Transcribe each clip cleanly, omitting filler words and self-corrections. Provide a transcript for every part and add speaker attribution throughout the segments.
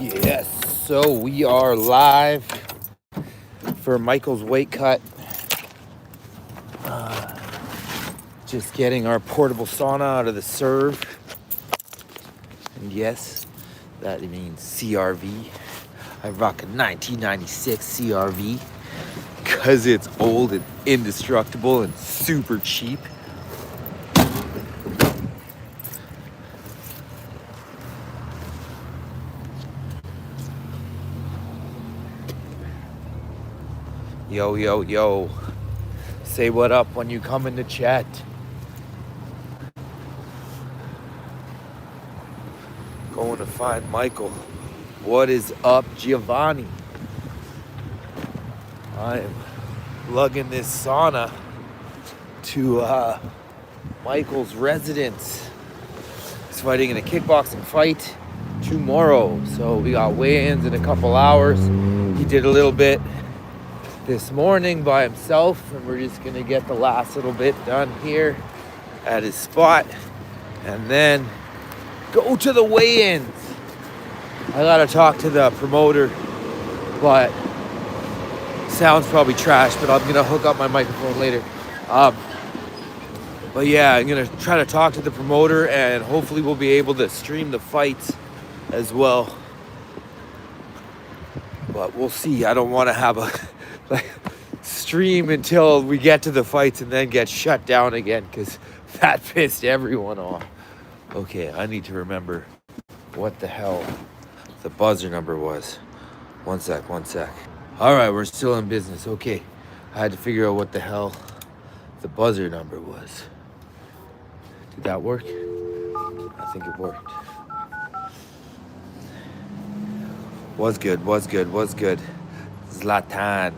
Speaker 1: Yes, so we are live for Michael's weight cut. Just getting our portable sauna out of the serve. And yes, that means CRV. I rock a 1996 CRV because it's old and indestructible and super cheap. Yo, yo, yo. Say what up when you come in the chat. Going to find Michael. What is up, Giovanni? I am lugging this sauna to Michael's residence. He's fighting in a kickboxing fight tomorrow. So we got weigh-ins in a couple hours. He did a little bit this morning by himself, and we're just gonna get the last little bit done here at his spot and then go to the weigh-ins. I gotta talk to the promoter, but sounds probably trash, but I'm gonna hook up my microphone later. But yeah, I'm gonna try to talk to the promoter and hopefully we'll be able to stream the fights as well. But we'll see. I don't want to have a stream until we get to the fights and then get shut down again, because that pissed everyone off. Okay, I need to remember what the hell the buzzer number was. One sec. All right, we're still in business. Okay, I had to figure out what the hell the buzzer number was. Did that work? I think it worked. Was good. Zlatan.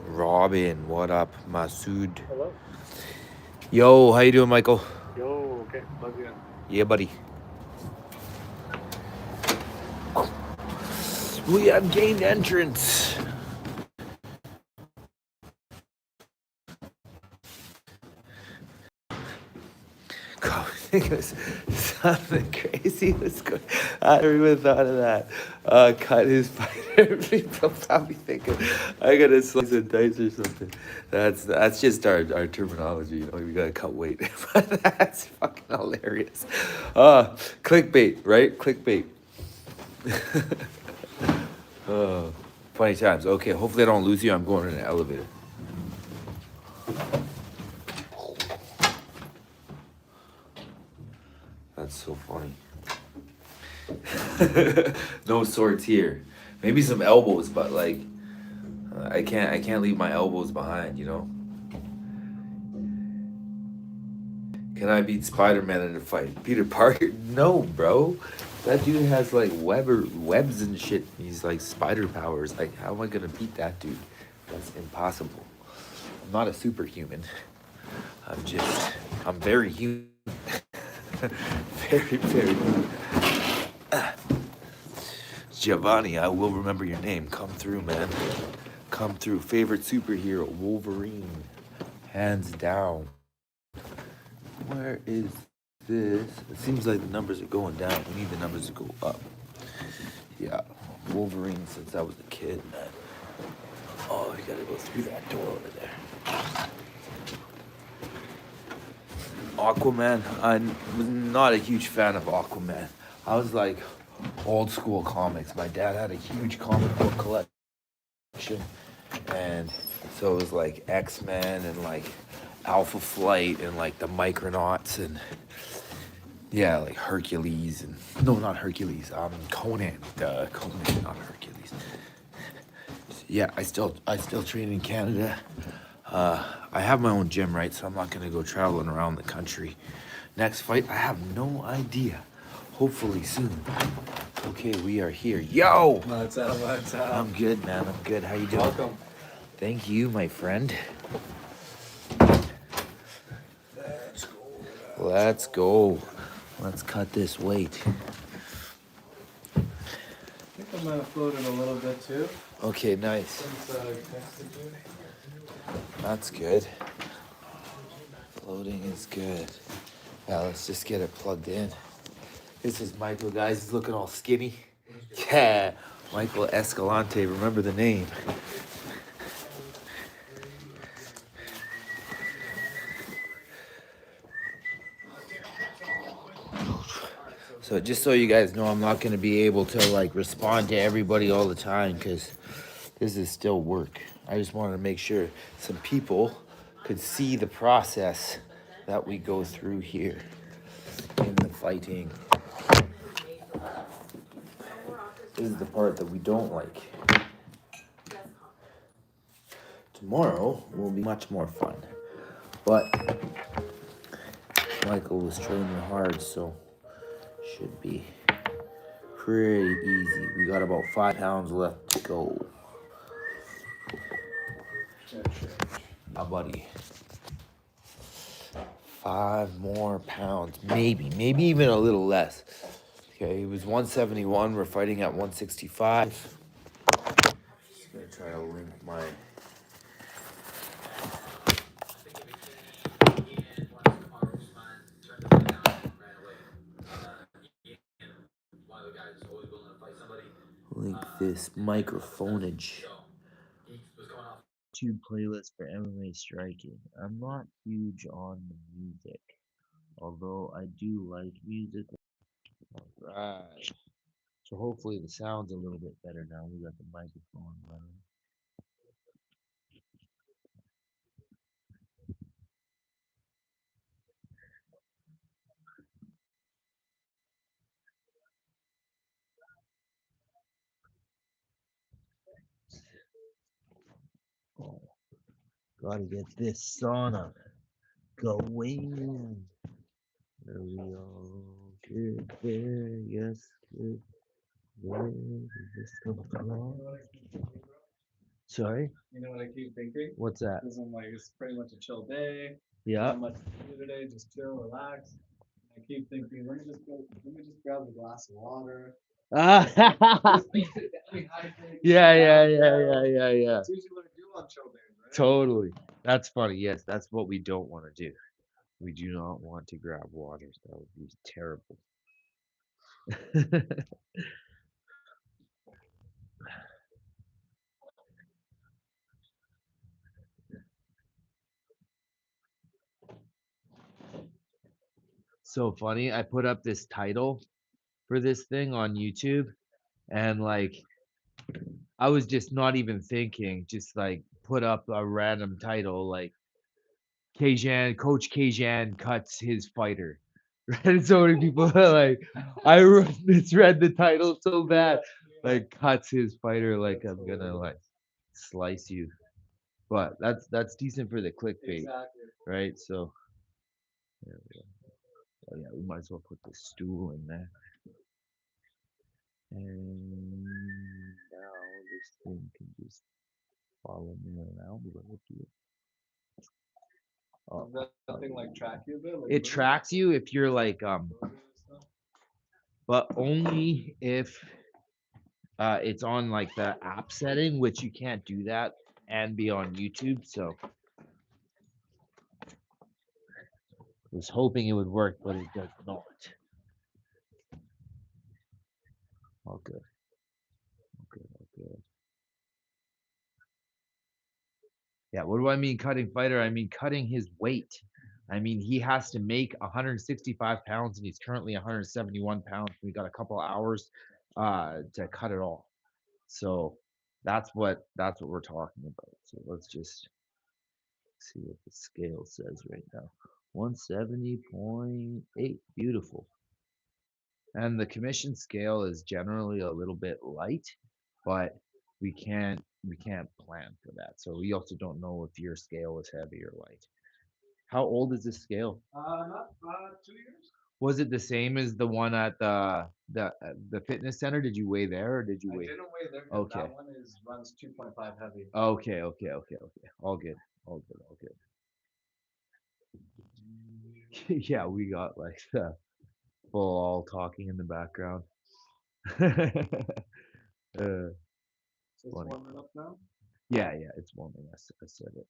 Speaker 1: Robin, what up? Masood.
Speaker 2: Hello?
Speaker 1: Yo, how you doing, Michael?
Speaker 2: Yo, okay, plug you in.
Speaker 1: Yeah, buddy. We have gained entrance. Something crazy was going. I never even thought of that. Cut his fighter. People probably thinking I gotta slice and dice or something. That's just our terminology. You know, we gotta cut weight. That's fucking hilarious. Clickbait, right? Clickbait. Funny times. Okay, hopefully I don't lose you. I'm going in an elevator. That's so funny. No swords here. Maybe some elbows, but like I can't leave my elbows behind, you know? Can I beat Spider-Man in a fight? Peter Parker? No, bro. That dude has like webs and shit. He's like spider powers. Like, how am I gonna beat that dude? That's impossible. I'm not a superhuman. I'm very human. Very, very human. Giovanni, I will remember your name. Come through, man. Come through. Favorite superhero, Wolverine. Hands down. Where is this? It seems like the numbers are going down. We need the numbers to go up. Yeah, Wolverine since I was a kid, man. Oh, you gotta go through that door over there. Aquaman, I was not a huge fan of Aquaman. I was like old school comics. My dad had a huge comic book collection, and so it was like X-Men and like Alpha Flight and like the Micronauts and yeah, like Hercules and no, not Hercules. Conan. Conan, not Hercules. Yeah, I still train in Canada. I have my own gym, right? So I'm not gonna go traveling around the country. Next fight, I have no idea. Hopefully soon. Okay, we are here. Yo!
Speaker 2: What's up?
Speaker 1: I'm good, man. I'm good. How you doing?
Speaker 2: Welcome.
Speaker 1: Thank you, my friend. Let's go. Let's cut this weight.
Speaker 2: I think I might have floated a little bit too.
Speaker 1: Okay, nice.
Speaker 2: Since I texted you.
Speaker 1: That's good. Floating is good. Yeah, let's just get it plugged in. This is Michael, guys. He's looking all skinny. Yeah, Michael Escalante. Remember the name. So just so you guys know, I'm not going to be able to like respond to everybody all the time because this is still work. I just wanted to make sure some people could see the process that we go through here in the fighting. This is the part that we don't like. Tomorrow will be much more fun. But Michael was training hard, so should be pretty easy. We got about 5 pounds left to go. Buddy. 5 more pounds, maybe even a little less. Okay, it was 171. We're fighting at 165. Just gonna try to link my. Link this microphoneage. YouTube playlist for MMA striking. I'm not huge on the music, although I do like music. Alright. So hopefully the sound's a little bit better now. We got the microphone running. Oh, gotta get this sauna going. Are we all good there? Yes, good. Where did this come from? Sorry?
Speaker 2: You know what I keep thinking?
Speaker 1: What's that?
Speaker 2: Because I'm like, it's pretty much a chill day.
Speaker 1: Yeah.
Speaker 2: Not much to do today, just chill, relax. I keep thinking, let me just grab a glass of water.
Speaker 1: Ah,
Speaker 2: Just dehydrate.
Speaker 1: yeah.
Speaker 2: It's usually what I do on chill days, right?
Speaker 1: Totally. That's funny. Yes, that's what we don't want to do. We do not want to grab water. That would be terrible. So funny. I put up this title for this thing on YouTube, and like I was just not even thinking, just like put up a random title like Coach Kajan cuts his fighter. Right? And so many people are like, misread the title so bad, like cuts his fighter, like I'm gonna like slice you. But that's decent for the clickbait,
Speaker 2: Exactly.
Speaker 1: right? So there we go. Oh yeah, we might as well put the stool in there. And now this thing can just follow me around. Oh,
Speaker 2: Does that thing like track you a bit? Like,
Speaker 1: it tracks you if you're like but only if it's on like the app setting, which you can't do that and be on YouTube. So I was hoping it would work, but it does not. All good. All good. Yeah, what do I mean cutting fighter? I mean cutting his weight. I mean, he has to make 165 pounds and he's currently 171 pounds. We got a couple hours to cut it all. So that's what we're talking about. So let's just see what the scale says right now. 170.8. Beautiful. And the commission scale is generally a little bit light, but we can't plan for that. So we also don't know if your scale is heavy or light. How old is this scale?
Speaker 2: not 2 years.
Speaker 1: Was it the same as the one at the fitness center? Did you weigh there or did you
Speaker 2: I
Speaker 1: weigh?
Speaker 2: didn't weigh there. 'Cause
Speaker 1: Okay.
Speaker 2: that one runs 2.5 heavy.
Speaker 1: Okay. All good. All good. Yeah, we got like the full all talking in the background. uh,
Speaker 2: So it's
Speaker 1: funny.
Speaker 2: warming up now.
Speaker 1: Yeah, it's warming. I said it.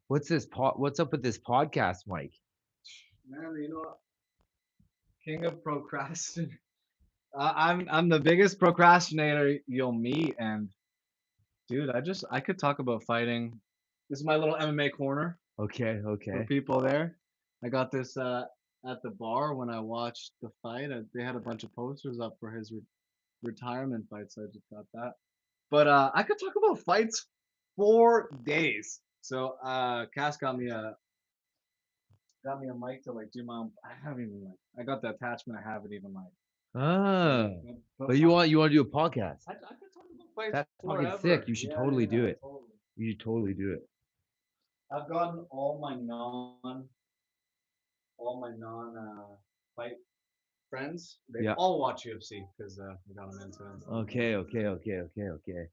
Speaker 3: What's up with this podcast, Mike?
Speaker 2: Man, you know what? King of procrastination. I'm the biggest procrastinator you'll meet, and dude, I could talk about fighting. This is my little MMA corner
Speaker 3: Okay,
Speaker 2: for
Speaker 3: okay.
Speaker 2: people there. I got this at the bar when I watched the fight. They had a bunch of posters up for his retirement fight, so I just got that. But I could talk about fights for days. So Cass got me a mic to like do my own. I haven't even like. I got the attachment. I haven't even like.
Speaker 3: Ah,
Speaker 2: But
Speaker 3: but you want to do a podcast?
Speaker 2: I could talk about fights
Speaker 3: That's fucking sick.
Speaker 2: forever.
Speaker 3: You should
Speaker 2: Yeah,
Speaker 3: totally
Speaker 2: yeah,
Speaker 3: do it.
Speaker 2: totally.
Speaker 3: You should totally do it.
Speaker 2: I've gotten all my non fight friends. They
Speaker 3: Yeah.
Speaker 2: all watch UFC because we got them into it.
Speaker 3: Okay.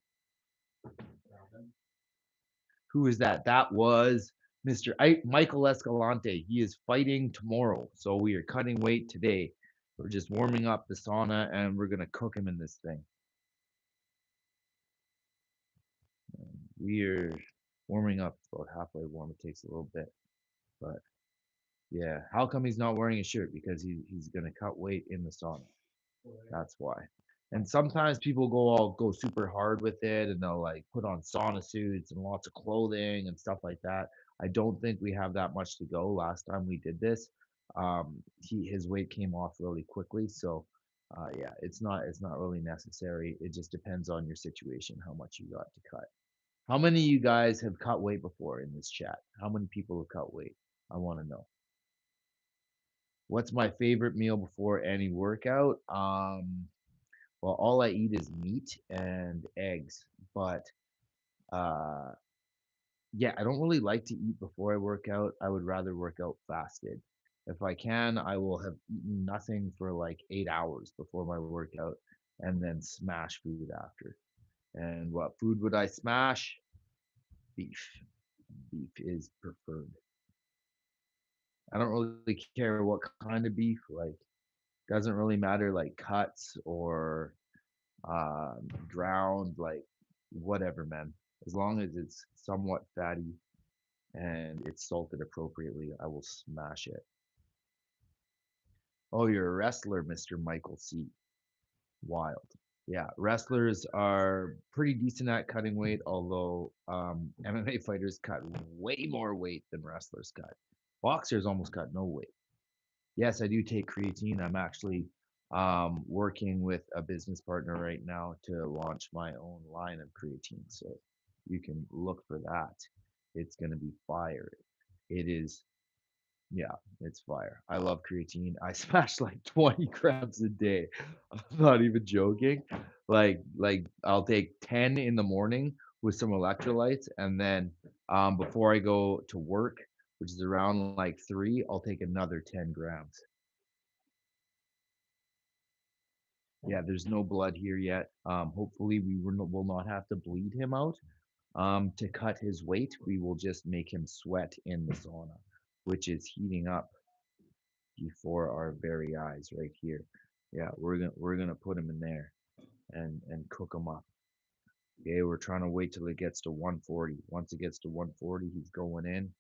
Speaker 3: Who is that? That was Michael Escalante. He is fighting tomorrow. So we are cutting weight today. We're just warming up the sauna and we're gonna cook him in this thing. We are warming up. It's about halfway warm. It takes a little bit, but yeah. How come he's not wearing a shirt? Because he's gonna cut weight in the sauna. That's why. And sometimes people go super hard with it and they'll like put on sauna suits and lots of clothing and stuff like that. I don't think we have that much to go. Last time we did this, his weight came off really quickly. So yeah, it's not really necessary. It just depends on your situation, how much you got to cut. How many of you guys have cut weight before in this chat? How many people have cut weight? I want to know. What's my favorite meal before any workout? Well, all I eat is meat and eggs, but uh, yeah, I don't really like to eat before I work out. I would rather work out fasted. If I can, I will have eaten nothing for like 8 hours before my workout and then smash food after. And what food would I smash? Beef. Beef is preferred. I don't really care what kind of beef, like, doesn't really matter like cuts or ground, like whatever, man. As long as it's somewhat fatty and it's salted appropriately, I will smash it. Oh, you're a wrestler, Mr. Michael C. Wild. Yeah, wrestlers are pretty decent at cutting weight, although MMA fighters cut way more weight than wrestlers cut. Boxers almost cut no weight. Yes, I do take creatine. I'm actually working with a business partner right now to launch my own line of creatine. So you can look for that. It's going to be fire. It is, yeah, it's fire. I love creatine. I smash like 20 grams a day. I'm not even joking. Like I'll take 10 in the morning with some electrolytes, and then before I go to work, which is around like 3, I'll take another 10 grams. Yeah, there's no blood here yet. Hopefully, will not have to bleed him out. To cut his weight, we will just make him sweat in the sauna, which is heating up before our very eyes right here. Yeah, we're gonna put him in there and cook him up. Okay, we're trying to wait till it gets to 140. Once it gets to 140, he's going in,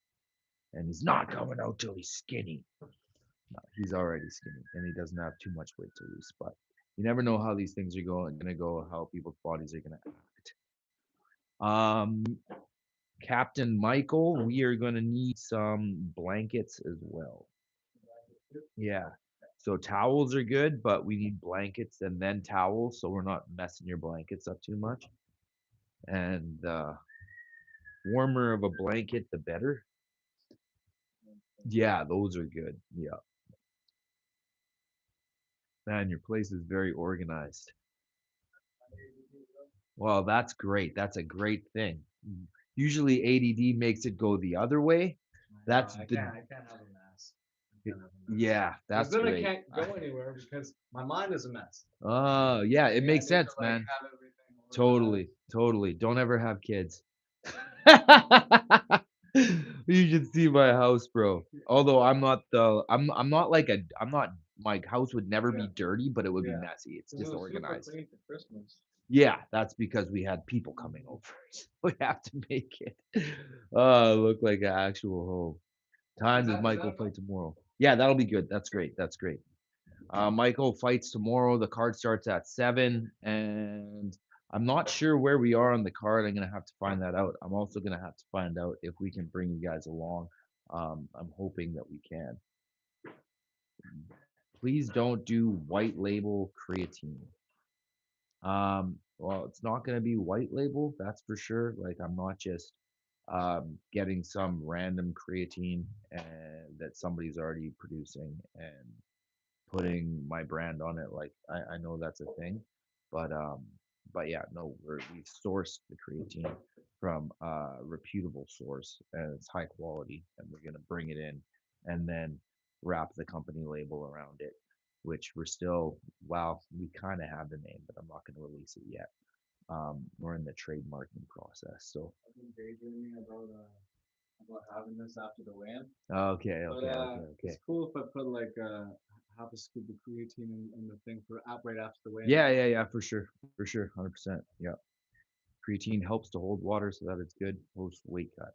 Speaker 3: and he's not coming out till he's skinny. No, he's already skinny, and he doesn't have too much weight to lose. But you never know how these things are gonna go, how people's bodies are gonna act. Um, Captain Michael, we are gonna need some blankets as well. Yeah. So towels are good, but we need blankets and then towels, so we're not messing your blankets up too much. And warmer of a blanket, the better. Yeah, those are good. Yeah. Man, your place is very organized. Well, that's great. That's a great thing. Usually ADD makes it go the other way. That's
Speaker 2: I
Speaker 3: the
Speaker 2: can't have a mess. I can't have a mess.
Speaker 3: yeah,
Speaker 2: Because
Speaker 3: that's
Speaker 2: then I
Speaker 3: great.
Speaker 2: can't go anywhere because my mind is a mess.
Speaker 3: Oh, yeah, it
Speaker 2: I
Speaker 3: makes
Speaker 2: need to
Speaker 3: sense,
Speaker 2: like
Speaker 3: man.
Speaker 2: have everything
Speaker 3: Totally,
Speaker 2: organized.
Speaker 3: totally. Don't ever have kids. You should see my house, bro. Although I'm not like I'm not my house would never be
Speaker 2: Yeah,
Speaker 3: dirty, but it would be
Speaker 2: yeah.
Speaker 3: messy. It's
Speaker 2: Because it was super
Speaker 3: disorganized.
Speaker 2: clean for Christmas.
Speaker 3: Yeah, that's because we had people coming over, so we have to make it, look like an actual home. Time does
Speaker 2: Is
Speaker 3: Michael
Speaker 2: that a
Speaker 3: fight tomorrow? Yeah, that'll be good. That's great. That's great. Michael fights tomorrow. The card starts at 7, and I'm not sure where we are on the card. I'm gonna have to find that out. I'm also gonna have to find out if we can bring you guys along. I'm hoping that we can. Please don't do white label creatine. Well, it's not gonna be white label, that's for sure. Like, I'm not just getting some random creatine and that somebody's already producing and putting my brand on it. Like, I know that's a thing, but yeah, no, we sourced the creatine from a reputable source and it's high quality, and we're gonna bring it in and then wrap the company label around it, which we're still, well, we kind of have the name, but I'm not gonna release it yet. We're in the trademarking process, so
Speaker 2: I've been daydreaming about having this after the weigh-in.
Speaker 3: okay,
Speaker 2: But
Speaker 3: okay, okay,
Speaker 2: it's
Speaker 3: okay.
Speaker 2: cool if I put like half a scoop of creatine in the thing for right after the weigh-in.
Speaker 3: Yeah, yeah, yeah, for sure, 100%. Yeah, creatine helps to hold water so that it's good post weight cut.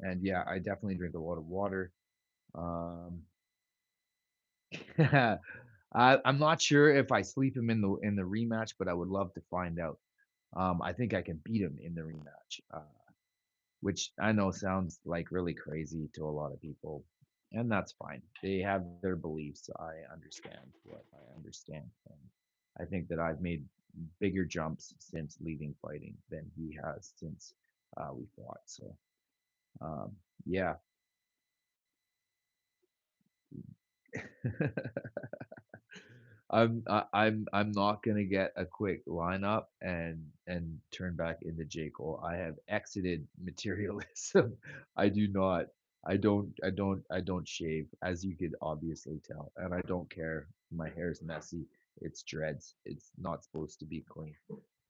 Speaker 3: And yeah, I definitely drink a lot of water. Um, I'm not sure if I sleep him in the rematch, but I would love to find out. I think I can beat him in the rematch, which I know sounds like really crazy to a lot of people, and that's fine. They have their beliefs. I understand what I understand, and I think that I've made bigger jumps since leaving fighting than he has since we fought. So um, yeah. I'm not gonna get a quick lineup and turn back into J. Cole. I have exited materialism. I do not. I don't shave, as you could obviously tell, and I don't care. My hair's messy. It's dreads. It's not supposed to be clean.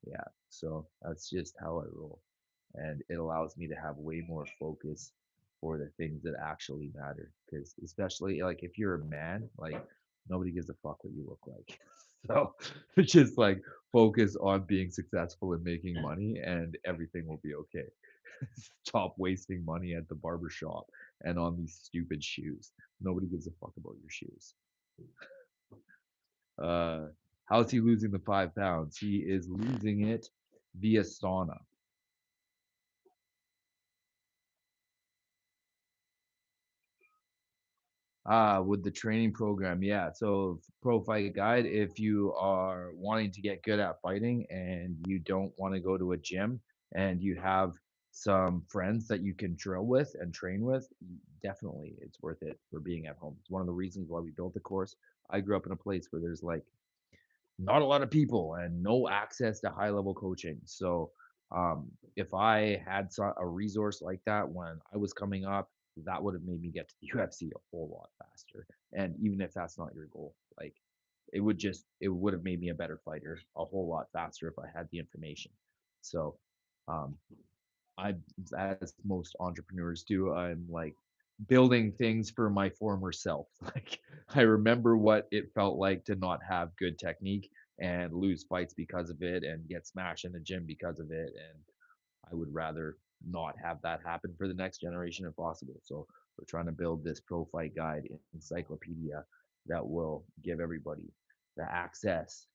Speaker 3: Yeah, so that's just how I roll. And it allows me to have way more focus for the things that actually matter. Because especially like if you're a man, like nobody gives a fuck what you look like. So just like focus on being successful and making money and everything will be okay. Stop wasting money at the barber shop and on these stupid shoes. Nobody gives a fuck about your shoes. Uh, how's he losing the 5 pounds? He is losing it via sauna. With the training program, yeah. So Pro Fight Guide, if you are wanting to get good at fighting and you don't want to go to a gym and you have some friends that you can drill with and train with, definitely it's worth it for being at home. It's one of the reasons why we built the course. I grew up in a place where there's like not a lot of people and no access to high level coaching. So if I had a resource like that when I was coming up, that would have made me get to the UFC a whole lot faster. And even if that's not your goal, like it would have made me a better fighter a whole lot faster if I had the information. So um, I, as most entrepreneurs do, I'm like building things for my former self. Like I remember what it felt like to not have good technique and lose fights because of it and get smashed in the gym because of it. And I would rather not have that happen for the next generation if possible. So we're trying to build this pro fight guide encyclopedia that will give everybody the access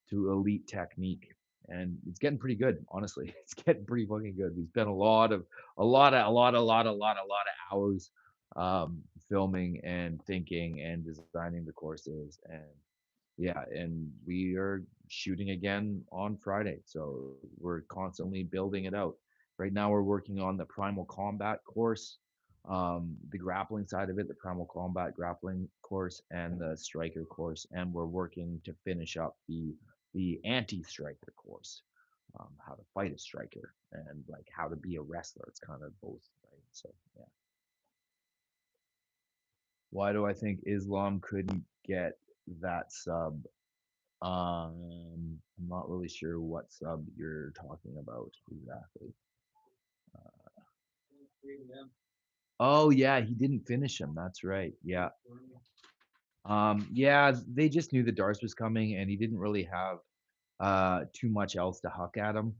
Speaker 3: to elite technique. And it's getting pretty good, honestly. It's getting pretty fucking good. We spent a lot of hours filming and thinking and designing the courses. And yeah, and we are shooting again on Friday. So we're constantly building it out. Right now, we're working on the Primal Combat course, the grappling side of it, the Primal Combat grappling course, and the Striker course. And we're working to finish up the anti-striker course, how to fight a striker and like how to be a wrestler. It's kind of both, right? So yeah. Why do I think Islam couldn't get that sub? I'm not really sure what sub you're talking about exactly. Oh yeah, he didn't finish him. That's right. Yeah. Yeah, they just knew the Darce was coming, and he didn't really have too much else to huck at him.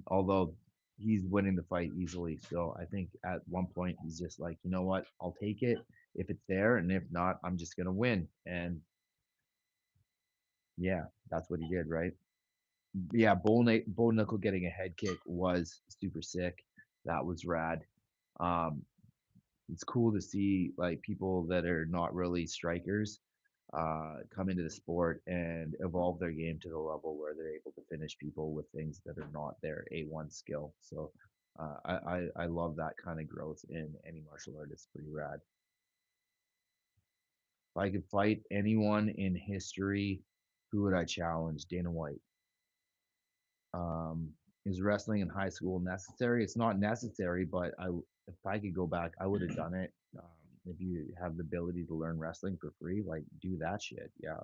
Speaker 3: Although he's winning the fight easily. So I think at one point he's just like, you know what, I'll take it if it's there, and if not, I'm just gonna win. And yeah, that's what he did, right? Yeah, Bull Knuckle getting a head kick was super sick. That was rad. Um, it's cool to see like people that are not really strikers come into the sport and evolve their game to the level where they're able to finish people with things that are not their A1 skill. So I love that kind of growth in any martial art. It's pretty rad. If I could fight anyone in history, who would I challenge? Dana White. Um, is wrestling in high school necessary? It's not necessary, but if I could go back, I would have done it. If you have the ability to learn wrestling for free, like do that shit. Yeah,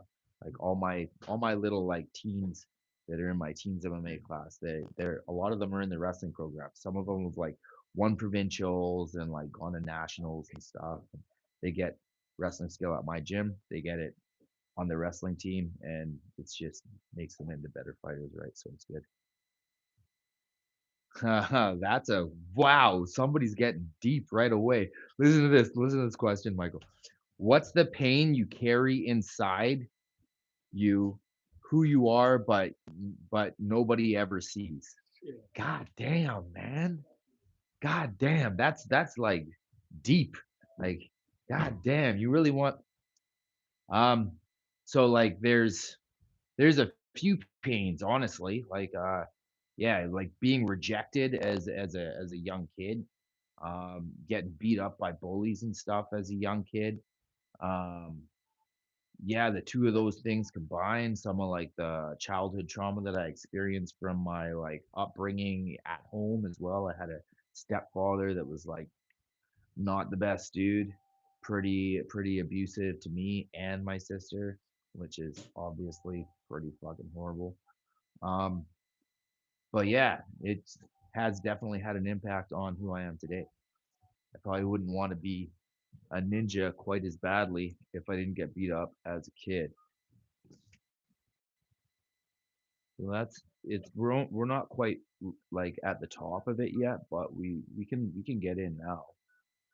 Speaker 3: like all my little like teens that are in my teens MMA class, they're a lot of them are in the wrestling program. Some of them have like won provincials and like gone to nationals and stuff. They get wrestling skill at my gym. They get it on the wrestling team, and it's just makes them into better fighters, right? So it's good. That's a wow. Somebody's getting deep right away. Listen to this. Listen to this question, Michael. What's the pain you carry inside you, who you are, but nobody ever sees? God damn, man. God damn. That's like deep. Like, god damn, you really want um so like there's a few pains, honestly. Like yeah, like being rejected as a young kid, getting beat up by bullies and stuff as a young kid. Um, yeah, the two of those things combined, some of like the childhood trauma that I experienced from my like upbringing at home as well. I had a stepfather that was like not the best dude, pretty abusive to me and my sister, which is obviously pretty fucking horrible. Um, but yeah, it has definitely had an impact on who I am today. I probably wouldn't want to be a ninja quite as badly if I didn't get beat up as a kid. So that's it's we're not quite like at the top of it yet, but we can get in now.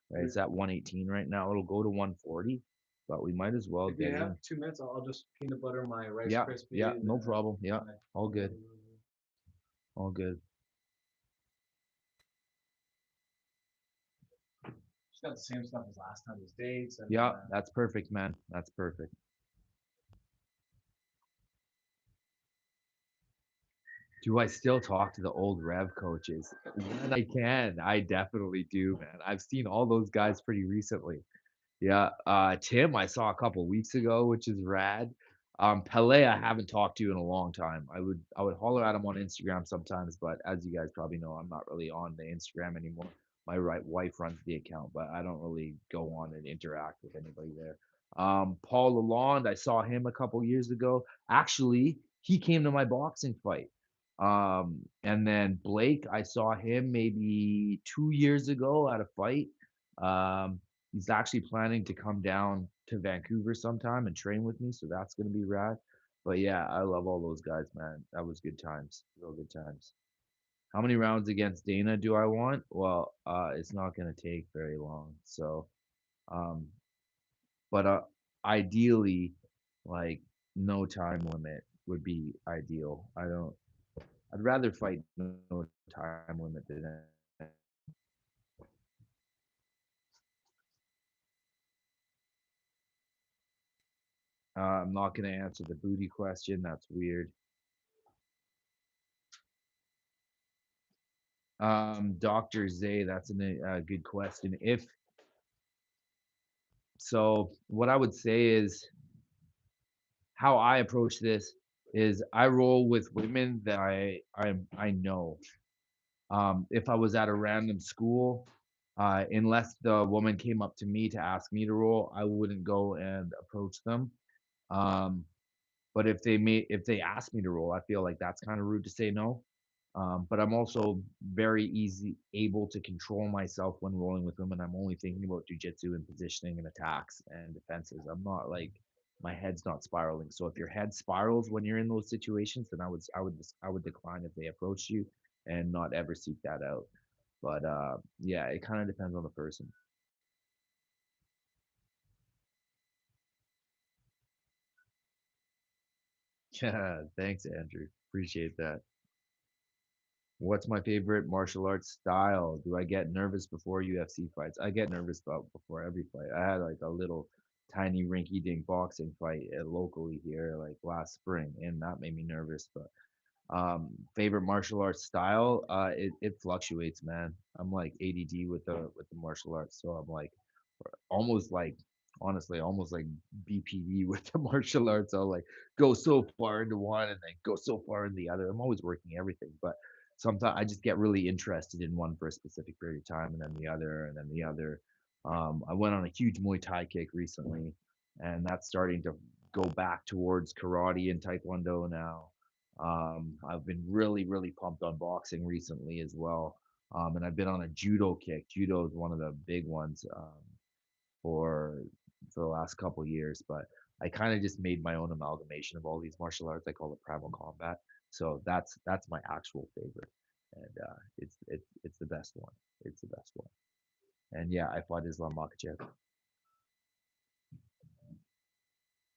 Speaker 3: Right? It's
Speaker 2: Yeah.
Speaker 3: at 118 right now. It'll go to 140, but we might as well
Speaker 2: If you
Speaker 3: get
Speaker 2: have
Speaker 3: in.
Speaker 2: 2 minutes, I'll just peanut butter my Rice
Speaker 3: Yeah, yeah,
Speaker 2: Krispies
Speaker 3: no
Speaker 2: and
Speaker 3: problem. Yeah,
Speaker 2: my.
Speaker 3: all good, all good.
Speaker 2: She's got the same stuff as last time, as dates and
Speaker 3: Yeah, that's perfect, man. That's perfect. Do I still talk to the old Rev coaches? When I can, I definitely do, man. I've seen all those guys pretty recently. Yeah, Tim, I saw a couple weeks ago, which is rad. Pele, I haven't talked to in a long time. I would holler at him on Instagram sometimes, but as you guys probably know, I'm not really on the Instagram anymore. My right wife runs the account, but I don't really go on and interact with anybody there. Paul Lalonde, I saw him a couple years ago. Actually, he came to my boxing fight. And then Blake, I saw him maybe 2 years ago at a fight. Um, He's actually planning to come down to Vancouver sometime and train with me, so that's gonna be rad. But yeah, I love all those guys, man. That was good times, real good times. How many rounds against Dana do I want? Well, it's not gonna take very long. So, um, but ideally, like no time limit would be ideal. I don't. I'd rather fight no time limit than I'm not gonna answer the booty question. That's weird. Dr. Zay, that's a good question. If so, what I would say is how I approach this is I roll with women that I know. If I was at a random school, unless the woman came up to me to ask me to roll, I wouldn't go and approach them. Um, but if they ask me to roll, I feel like that's kind of rude to say no. But I'm also very easy able to control myself when rolling with them, and I'm only thinking about jujitsu and positioning and attacks and defenses. I'm not like my head's not spiraling. So if your head spirals when you're in those situations, then I would decline if they approach you and not ever seek that out. But yeah, it kind of depends on the person. Yeah, thanks, Andrew. Appreciate that. What's my favorite martial arts style? Do I get nervous before UFC fights? I get nervous about before every fight. I had like a little tiny rinky-dink boxing fight locally here like last spring, and that made me nervous. But favorite martial arts style, it fluctuates, man. I'm like ADD with the martial arts, so I'm like almost like honestly almost like BPD with the martial arts. I'll like go so far into one and then go so far in the other. I'm always working everything, but sometimes I just get really interested in one for a specific period of time and then the other and then the other. I went on a huge Muay Thai kick recently, and that's starting to go back towards karate and Taekwondo now. I've been really pumped on boxing recently as well. And I've been on a judo kick. Judo is one of the big ones for for the last couple years, but I kind of just made my own amalgamation of all these martial arts. I call it primal combat. So that's my actual favorite, and it's the best one. It's the best one. And yeah, I fought Islam Makhachev.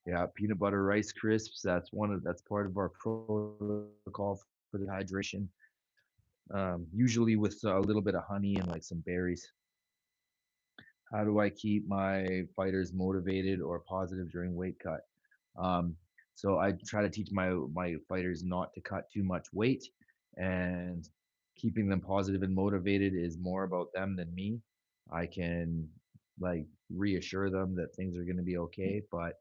Speaker 3: Yeah, peanut butter rice crisps. That's part of our protocol for the hydration. Usually with a little bit of honey and like some berries. How do I keep my fighters motivated or positive during weight cut? Um, so I try to teach my fighters not to cut too much weight, and keeping them positive and motivated is more about them than me. I can like reassure them that things are going to be okay, but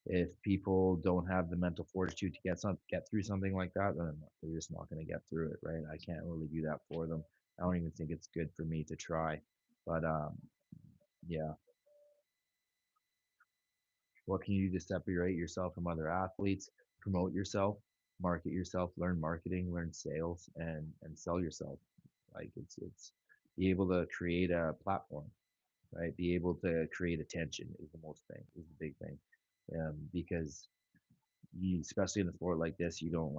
Speaker 3: if people don't have the mental fortitude to get through something like that, then they're just not going to get through it, right? I can't really do that for them. I don't even think it's good for me to try. But yeah, what can you do to separate yourself from other athletes? Promote yourself, market yourself, learn marketing, learn sales, and sell yourself. Like it's be able to create a platform, right? Be able to create attention is the most thing, is the big thing. Because especially in a sport like this, you don't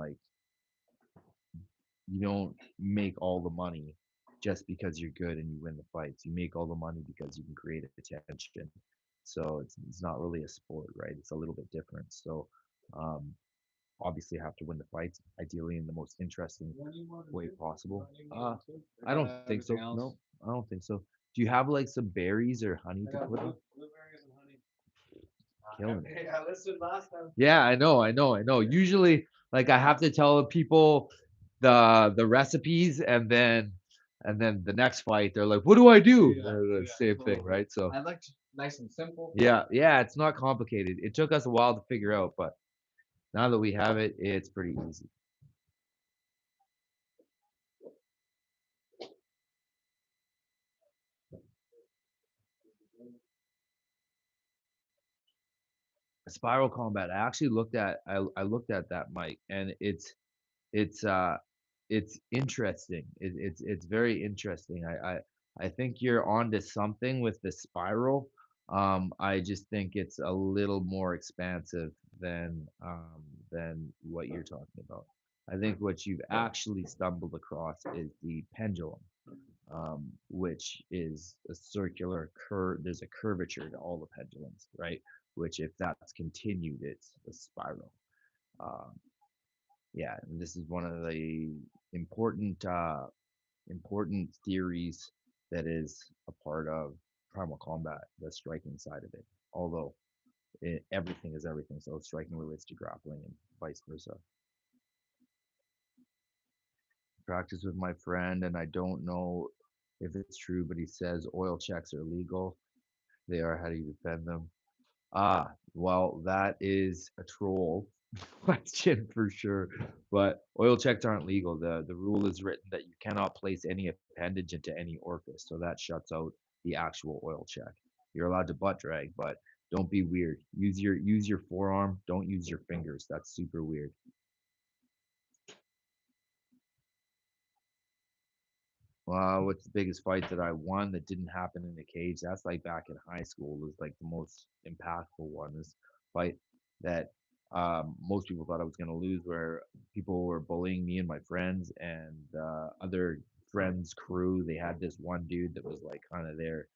Speaker 3: make all the money just because you're good and you win the fights. You make all the money because you can create attention. So it's not really a sport, right? It's a little bit different. So um, obviously have to win the fights, ideally in the most interesting way possible. I don't think so.
Speaker 2: Everything
Speaker 3: No,
Speaker 2: else.
Speaker 3: I don't think so. Do you have like some berries or honey
Speaker 2: I
Speaker 3: to
Speaker 2: got
Speaker 3: put in?
Speaker 2: blueberries and honey.
Speaker 3: Killing it.
Speaker 2: Hey, I listened last time.
Speaker 3: Yeah, I know. Usually, like I have to tell people the recipes, and then the next fight they're like, "What do I do?" The same thing,
Speaker 2: Totally.
Speaker 3: right? So
Speaker 2: I like nice and simple.
Speaker 3: yeah, it's not complicated. It took us a while to figure out, but now that we have it, it's pretty easy. Spiral combat. I looked at that, Mike, and it's it's interesting. It's very interesting. I think you're onto something with the spiral. I just think it's a little more expansive than what you're talking about. I think what you've actually stumbled across is the pendulum, which is a circular curve. There's a curvature to all the pendulums, right? Which, if that's continued, it's a spiral. Um, yeah, and this is one of the important important theories that is a part of primal combat, the striking side of it. Although everything is everything, so striking relates to grappling and vice versa. Practice with my friend, and I don't know if it's true, but he says oil checks are legal. They are. How do you defend them? Ah, well, that is a troll question for sure. But oil checks aren't legal. The rule is written that you cannot place any appendage into any orifice, so that shuts out the actual oil check. You're allowed to butt drag, but don't be weird. Use your forearm. Don't use your fingers. That's super weird. What's the biggest fight that I won that didn't happen in a cage? That's like back in high school was like the most impactful one. This fight that most people thought I was gonna lose, where people were bullying me and my friends and other friends' crew. They had this one dude that was like kind of their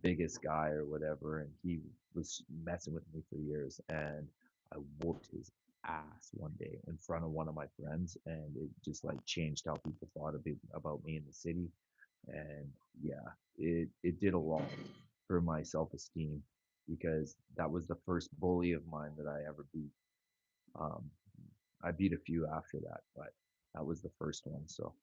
Speaker 3: biggest guy or whatever, and he was messing with me for years, and I whooped his ass one day in front of one of my friends, and it just like changed how people thought about me in the city. And yeah, it did a lot for my self-esteem because that was the first bully of mine that I ever beat. Um, I beat a few after that, but that was the first one. So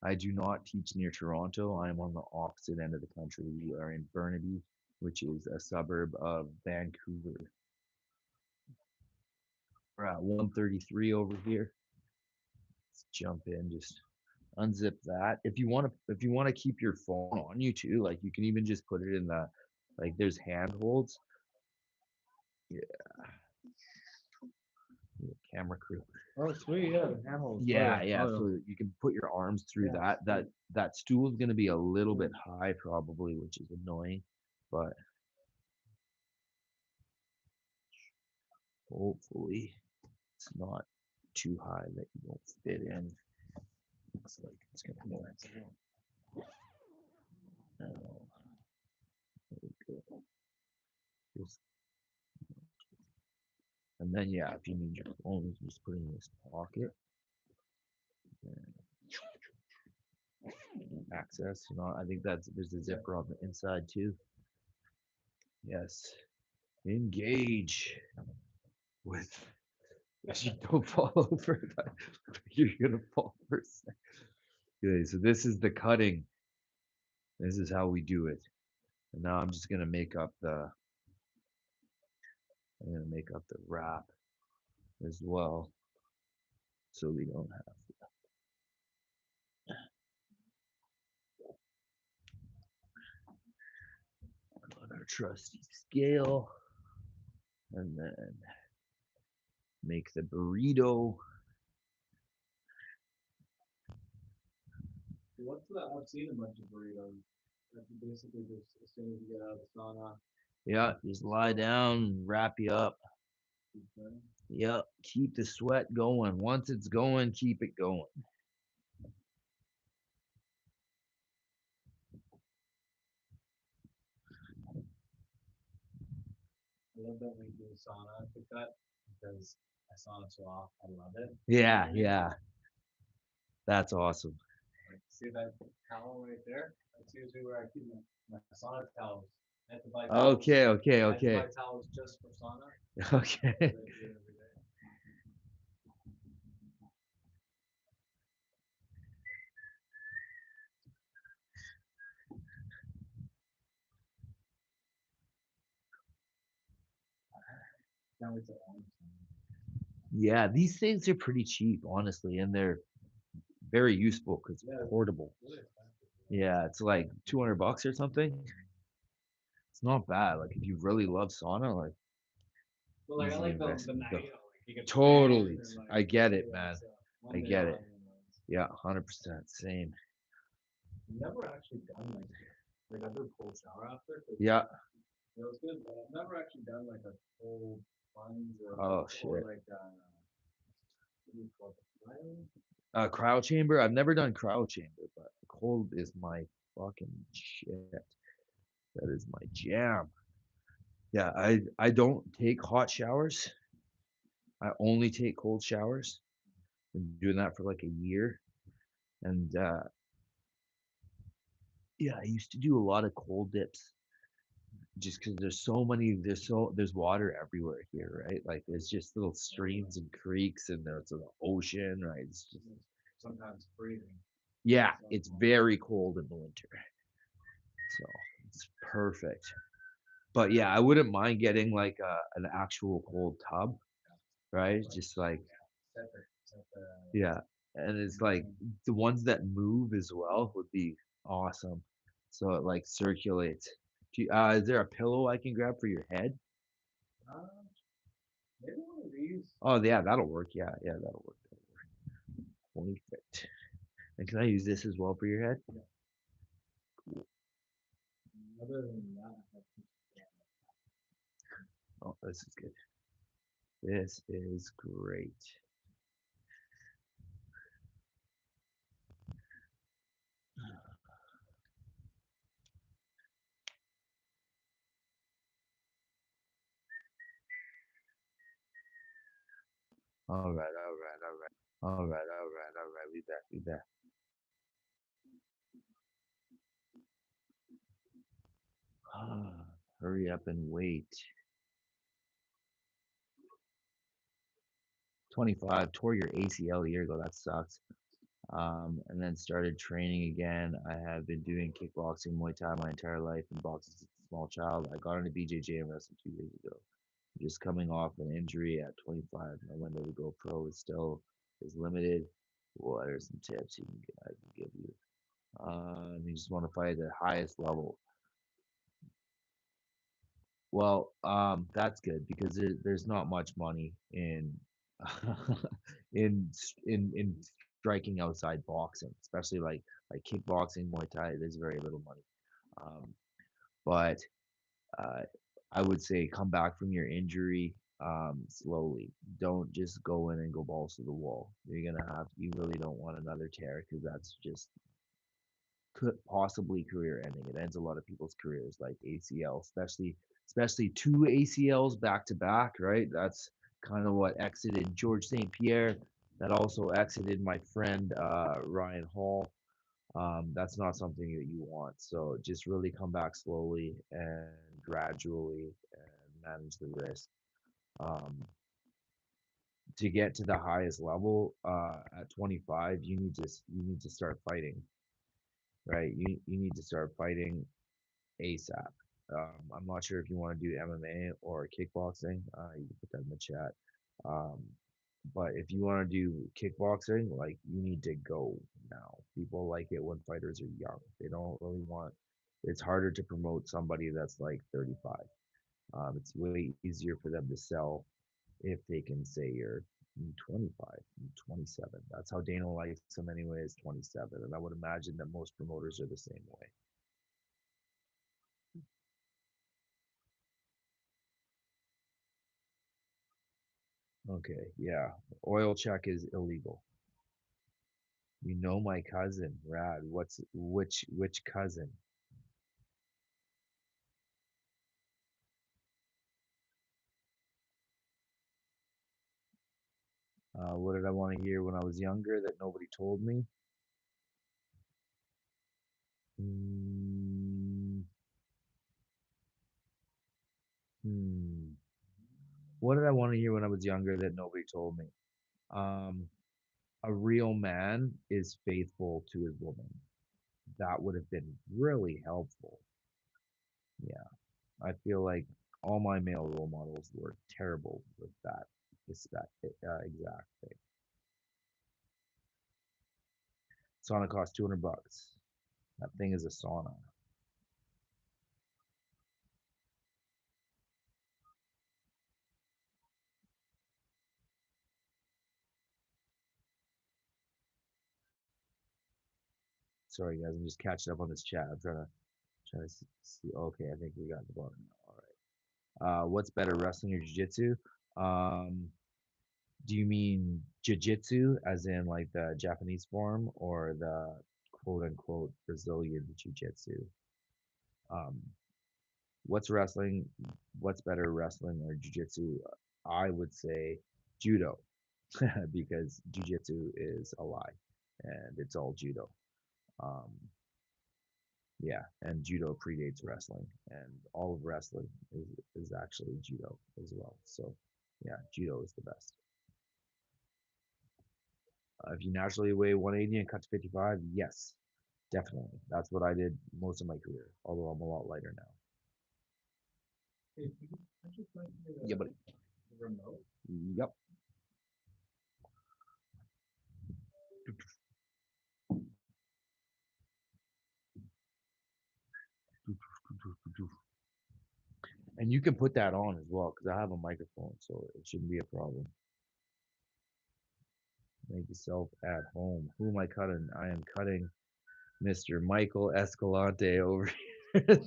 Speaker 3: I do not teach near Toronto. I am on the opposite end of the country. We are in Burnaby, which is a suburb of Vancouver. We're at 133 over here. Let's jump in, just unzip that. If you want to keep your phone on you too, like you can even just put it in the like there's handholds. Yeah, yeah, camera crew.
Speaker 2: Oh, sweet. Yeah, the handholds. Oh,
Speaker 3: Yeah,
Speaker 2: yeah.
Speaker 3: yeah.
Speaker 2: Oh,
Speaker 3: So that you can put your arms through
Speaker 2: yeah.
Speaker 3: that stool is gonna be a little bit high probably, which is annoying, but hopefully it's not too high that you won't fit in. Looks like it's gonna work. Oh, there we go. Just, and then yeah, if you need your phone, you can just put it in this pocket and access. I think there's a zipper on the inside too. Yes. Engage with you don't fall over that. You're gonna fall for a second. Okay, so this is the cutting. This is how we do it. And now I'm gonna make up the wrap as well, so we don't have on our trusty scale, and then make the burrito.
Speaker 2: What's the? I've seen a bunch of burritos. That's basically just as soon as you get out of the sauna.
Speaker 3: Yeah, just lie down, wrap you up.
Speaker 2: Okay.
Speaker 3: Yep, keep the sweat going. Once it's going, keep it going.
Speaker 2: I love that we do sauna to cut because I sauna so off. I love it.
Speaker 3: Yeah, yeah, that's awesome.
Speaker 2: Like, see that towel right there? That's usually where I keep my sauna towels. I have to buy towels.
Speaker 3: Okay, okay,
Speaker 2: I have to
Speaker 3: okay,
Speaker 2: buy towels just for sauna.
Speaker 3: okay.
Speaker 2: I do it every day. Can't wait to own some.
Speaker 3: Yeah, these things are pretty cheap, honestly, and they're very useful because
Speaker 2: Yeah,
Speaker 3: it's portable.
Speaker 2: really expensive.
Speaker 3: Yeah, it's like 200 bucks or something. It's not bad. Like if you really love sauna, like
Speaker 2: But like I
Speaker 3: easily
Speaker 2: like the
Speaker 3: invest.
Speaker 2: night, you know, like you can
Speaker 3: Totally,
Speaker 2: and like
Speaker 3: I get it,
Speaker 2: yeah,
Speaker 3: man.
Speaker 2: so
Speaker 3: I
Speaker 2: one day
Speaker 3: get
Speaker 2: I'll
Speaker 3: it.
Speaker 2: have one of those.
Speaker 3: Yeah, 100%. Same.
Speaker 2: I've never actually done like I do a cold shower after. 'Cause
Speaker 3: Yeah.
Speaker 2: it was good, but I've never actually done like a cold plunge
Speaker 3: Oh
Speaker 2: or
Speaker 3: shit.
Speaker 2: like what do you call it? Cryo?
Speaker 3: Cryo chamber. I've never done cryo chamber, but cold is my fucking shit. That is my jam. Yeah, I don't take hot showers. I only take cold showers. Been doing that for like a year, and yeah, I used to do a lot of cold dips just because there's water everywhere here, right? Like there's just little streams and creeks, and there's an ocean, right? It's just
Speaker 2: Sometimes freezing.
Speaker 3: yeah, it's very cold in the winter, so it's perfect. But yeah, I wouldn't mind getting like an actual cold tub, right? Just like
Speaker 2: Set the
Speaker 3: yeah, and it's like the ones that move as well would be awesome. So it like circulates. Is there a pillow I can grab for your head?
Speaker 2: uh, maybe one of these
Speaker 3: Oh yeah, that'll work. Yeah, yeah, that'll work. 20 fit. And can I use this as well for your head?
Speaker 2: Other than that,
Speaker 3: Oh, this is good. This is great. All right, all right, all right. All right, all right, all right. We back, we back. Hurry up and wait. 25, tore your ACL a year ago. That sucks. And then started training again. I have been doing kickboxing, Muay Thai my entire life, and boxing since a small child. I got into BJJ and wrestling 2 years ago. Just coming off an injury at 25. My window to go pro is limited. What are some tips I can give you? You just want to fight at the highest level. Well, that's good because there's not much money in in striking outside boxing, especially like kickboxing, Muay Thai. There's very little money. Um, but uh, I would say come back from your injury slowly. Don't just go in and go balls to the wall. You really don't want another tear because that's just could possibly career ending. It ends a lot of people's careers, like ACL, especially two ACLs back to back, right? That's kind of what exited George St. Pierre. That also exited my friend Ryan Hall. That's not something that you want. So just really come back slowly and gradually and manage the risk. Um, to get to the highest level at 25, you need to start fighting, right? You need to start fighting ASAP. I'm not sure if you want to do MMA or kickboxing. You can put that in the chat. Um, but if you want to do kickboxing, like you need to go now. People like it when fighters are young. They don't really want. It's harder to promote somebody that's like 35. It's way easier for them to sell if they can say you're 25, 27. That's how Dana likes them anyway, is 27. And I would imagine that most promoters are the same way. Okay, yeah. Oil check is illegal. You know my cousin, Rad. Which cousin? What did I want to hear when I was younger that nobody told me? Hmm. Hmm. What did I want to hear when I was younger that nobody told me? Um, a real man is faithful to his woman. That would have been really helpful. Yeah, I feel like all my male role models were terrible with that, exact thing. Sauna costs $200. That thing is a sauna. Sorry guys, I'm just catching up on this chat. I'm trying to see. Okay, I think we got the bottom now. All right. What's better, wrestling or jiu-jitsu? Um, do you mean jiu-jitsu as in like the Japanese form or the quote unquote Brazilian jiu-jitsu? Um, what's wrestling? What's better, wrestling or jiu-jitsu? I would say judo because jiu-jitsu is a lie and it's all judo. Um, yeah, and judo predates wrestling, and all of wrestling is actually judo as well. So, yeah, judo is the best. If you naturally weigh 180 and cut to 55, yes, definitely. That's what I did most of my career, although I'm a lot lighter now. Yeah, buddy. Yep. And you can put that on as well because I have a microphone, so it shouldn't be a problem. Make yourself at home. Who am I cutting? I am cutting Mr. Michael Escalante over here.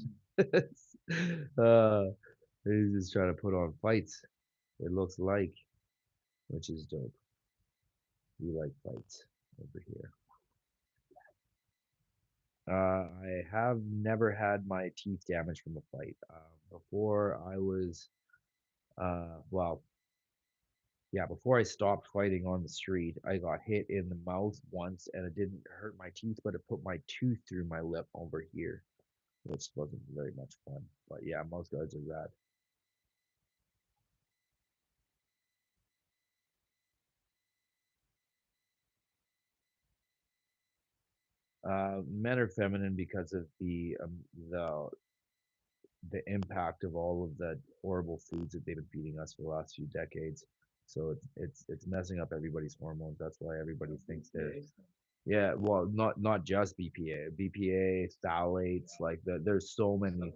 Speaker 3: uh, he's just trying to put on fights. It looks like, which is dope. We like fights over here. I have never had my teeth damaged from a fight. Before I was, well, yeah, before I stopped fighting on the street, I got hit in the mouth once, and it didn't hurt my teeth, but it put my tooth through my lip over here, which wasn't very much fun. But yeah, mouth guards are rad. Men are feminine because of the the impact of all of the horrible foods that they've been feeding us for the last few decades. So it's messing up everybody's hormones. That's why everybody thinks they're yeah. Well, not just BPA, BPA, phthalates. Like there's so many.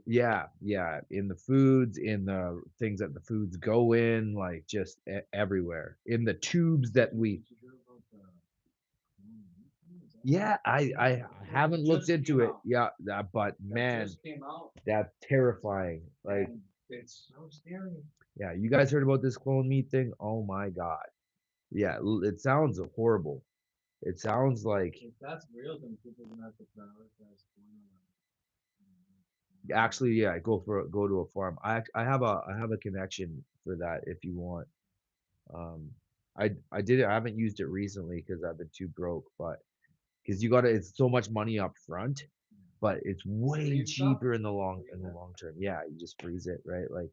Speaker 3: Yeah, yeah. In the foods, in the things that the foods go in, like just everywhere. In the tubes that we. Yeah, I haven't looked into it. Yeah, but man, that's terrifying. Like,
Speaker 2: it's so scary.
Speaker 3: yeah, you guys heard about this clone meat thing? Oh my God. Yeah, it sounds horrible. It sounds like
Speaker 2: If that's real, then people are gonna have to prioritize
Speaker 3: actually, yeah, go to a farm. I have a connection for that if you want. Um, I did it. I haven't used it recently because I've been too broke, but because you gotta, it's so much money up front, but it's way cheaper in the long term. Yeah, you just freeze it, right? Like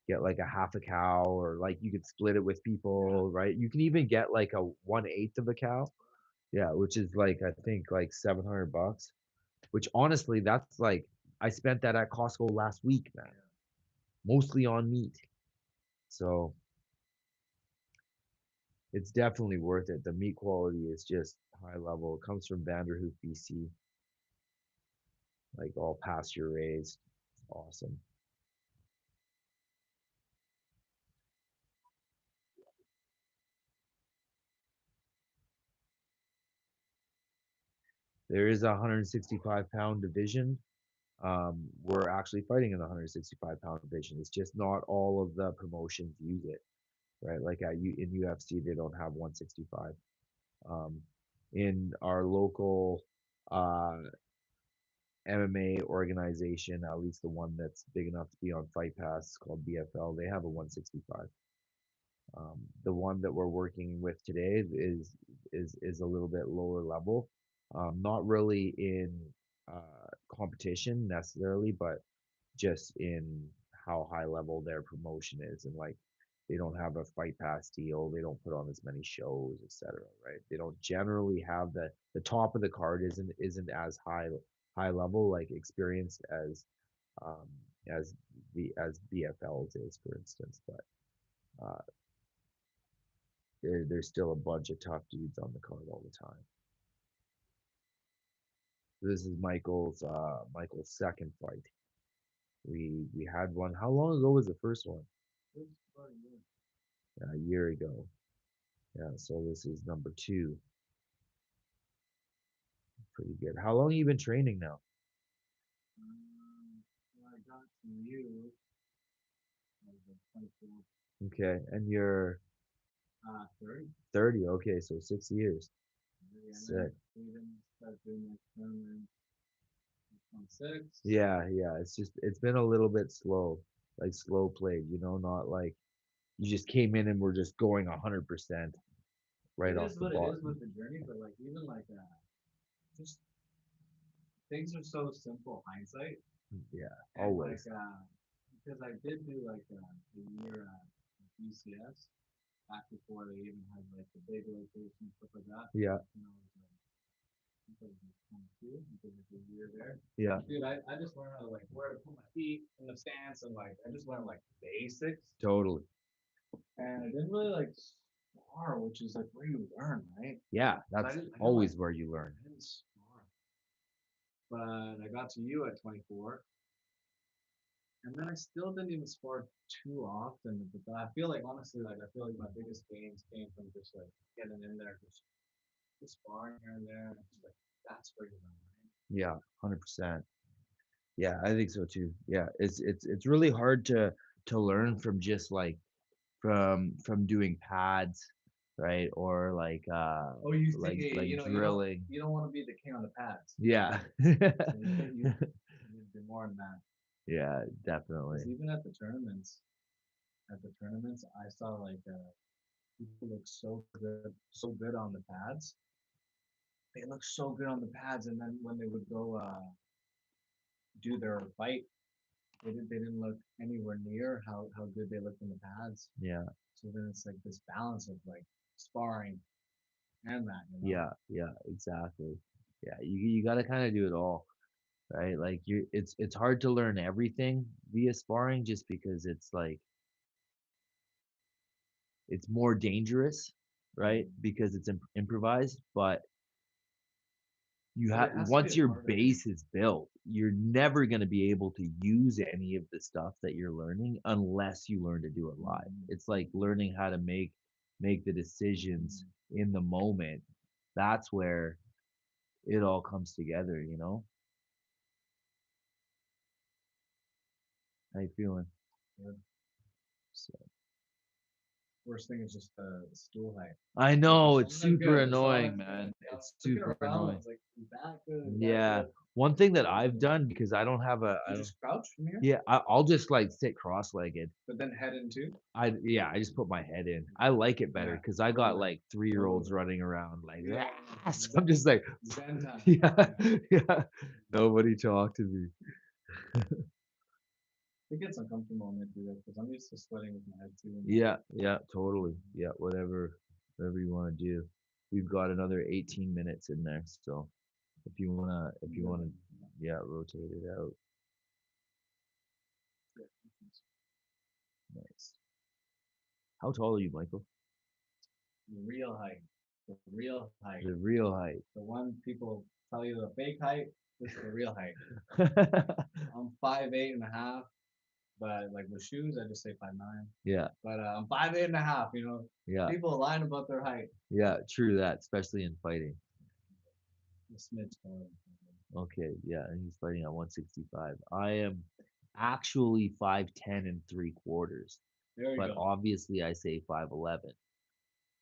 Speaker 3: get like a half a cow, or like you could split it with people, right? You can even get like a 1/8 of a cow. Yeah, which is like I think like $700. Which honestly, that's like I spent that at Costco last week, man. Mostly on meat. So it's definitely worth it. The meat quality is just high level. It comes from Vanderhoof, BC, like all pasture raised. Awesome. There is a 165-pound division. We're actually fighting in the 165-pound division. It's just not all of the promotions use it, right? Like in UFC, they don't have 165. Um, in our local uh, MMA organization, at least the one that's big enough to be on Fight Pass, called BFL, they have a 165. The one that we're working with today is a little bit lower level, not really in competition necessarily, but just in how high level their promotion is, and like they don't have a fight pass deal, they don't put on as many shows, etc. Right? They don't generally have the top of the card isn't as high level like experienced um, as as BFLs is, for instance, but. There's still a bunch of tough dudes on the card all the time. This is Michael's second fight. We had one. How long ago was the first one? A year ago. Yeah, so this is number two. Pretty good. How long have you been training now?
Speaker 2: I got to you. I was 24.
Speaker 3: Okay, and you're
Speaker 2: 30.
Speaker 3: 30. Okay, so 6 years. Sick.
Speaker 2: Even start doing my tournament 26.
Speaker 3: Yeah, yeah. It's been a little bit slow, like slow played. Not like you just came in and were just going 100% right off the
Speaker 2: It
Speaker 3: bat.
Speaker 2: is with the journey, but like even like just things are so simple hindsight.
Speaker 3: Yeah,
Speaker 2: And
Speaker 3: always.
Speaker 2: like because I did do like a year at UCS back before they even had like the big location and stuff like that.
Speaker 3: Yeah,
Speaker 2: You know, it was like 22, because it's a year there.
Speaker 3: yeah,
Speaker 2: Dude, I just learned how to like where to put my feet in the stance, and like I just learned like basics,
Speaker 3: totally.
Speaker 2: and I didn't really like spar, which is like where you learn, right?
Speaker 3: Yeah,
Speaker 2: I
Speaker 3: that's
Speaker 2: didn't
Speaker 3: always where you learn.
Speaker 2: I didn't spar. But I got to you at 24, And then I still didn't even spar too often. But then I feel like honestly, like I feel like my biggest gains came from just like getting in there, just sparring here and there, and just like that's where you learn.
Speaker 3: Yeah, 100%. Yeah, I think so too. Yeah, it's really hard to learn from just like from doing pads, right? Or
Speaker 2: Oh, you think
Speaker 3: like
Speaker 2: you don't
Speaker 3: drilling.
Speaker 2: want to be the king on the pads.
Speaker 3: Yeah.
Speaker 2: So you need to do more than that.
Speaker 3: Yeah, definitely.
Speaker 2: Because even at the tournaments, I saw like people look so good on the pads. They look so good on the pads, and then when they would go do their fight, they didn't look anywhere near how good they looked in the pads.
Speaker 3: Yeah.
Speaker 2: So then it's like this balance of like sparring and that, you know.
Speaker 3: Yeah, yeah, exactly. Yeah, you got to kind of do it all, right? Like it's hard to learn everything via sparring just because it's like it's more dangerous, right? Because it's improvised, but you
Speaker 2: But
Speaker 3: have
Speaker 2: it has to be
Speaker 3: once
Speaker 2: a
Speaker 3: your
Speaker 2: part of it.
Speaker 3: base is built, you're never going to be able to use any of the stuff that you're learning unless you learn to do it live. It's like learning how to make the decisions in the moment. That's where it all comes together, you know? How you feeling?
Speaker 2: The
Speaker 3: So
Speaker 2: worst thing is just the stool height.
Speaker 3: I know
Speaker 2: It
Speaker 3: it's
Speaker 2: doesn't look
Speaker 3: super
Speaker 2: good. It's not
Speaker 3: annoying,
Speaker 2: like
Speaker 3: man.
Speaker 2: I was
Speaker 3: It's
Speaker 2: looking
Speaker 3: super
Speaker 2: around. I
Speaker 3: annoying.
Speaker 2: was like, is that good? Is that
Speaker 3: Yeah.
Speaker 2: good?
Speaker 3: One thing that
Speaker 2: Not
Speaker 3: I've
Speaker 2: good.
Speaker 3: done because I don't have a I
Speaker 2: You
Speaker 3: don't
Speaker 2: just crouch from here,
Speaker 3: yeah, I'll just like sit cross-legged.
Speaker 2: but then head into.
Speaker 3: I just put my head in. I like it better
Speaker 2: Yeah,
Speaker 3: because I got
Speaker 2: totally,
Speaker 3: like 3-year-olds
Speaker 2: totally.
Speaker 3: running around like
Speaker 2: Yeah,
Speaker 3: so I'm just like
Speaker 2: Zen time.
Speaker 3: yeah,
Speaker 2: Yeah.
Speaker 3: yeah. Nobody talk to me.
Speaker 2: It gets uncomfortable when I do that because I'm used to sweating with my head too. And
Speaker 3: Yeah, yeah, totally. Yeah, whatever you want to do. We've got another 18 minutes in there, so if you wanna yeah, rotate it out. Nice. How tall are you, Michael?
Speaker 2: the real height, the real height,
Speaker 3: The real height.
Speaker 2: the one people tell you the fake height. This is the real height. I'm 5'8.5", but like with shoes, I just say 5'9".
Speaker 3: Yeah,
Speaker 2: But I'm 5'8.5". You know,
Speaker 3: yeah,
Speaker 2: people lying about their height.
Speaker 3: yeah, true that, especially in fighting.
Speaker 2: A smidge taller.
Speaker 3: Okay, yeah, and he's fighting at 165. I am actually 5'10 and 3/4,
Speaker 2: There you
Speaker 3: but
Speaker 2: go.
Speaker 3: obviously I say 5'11.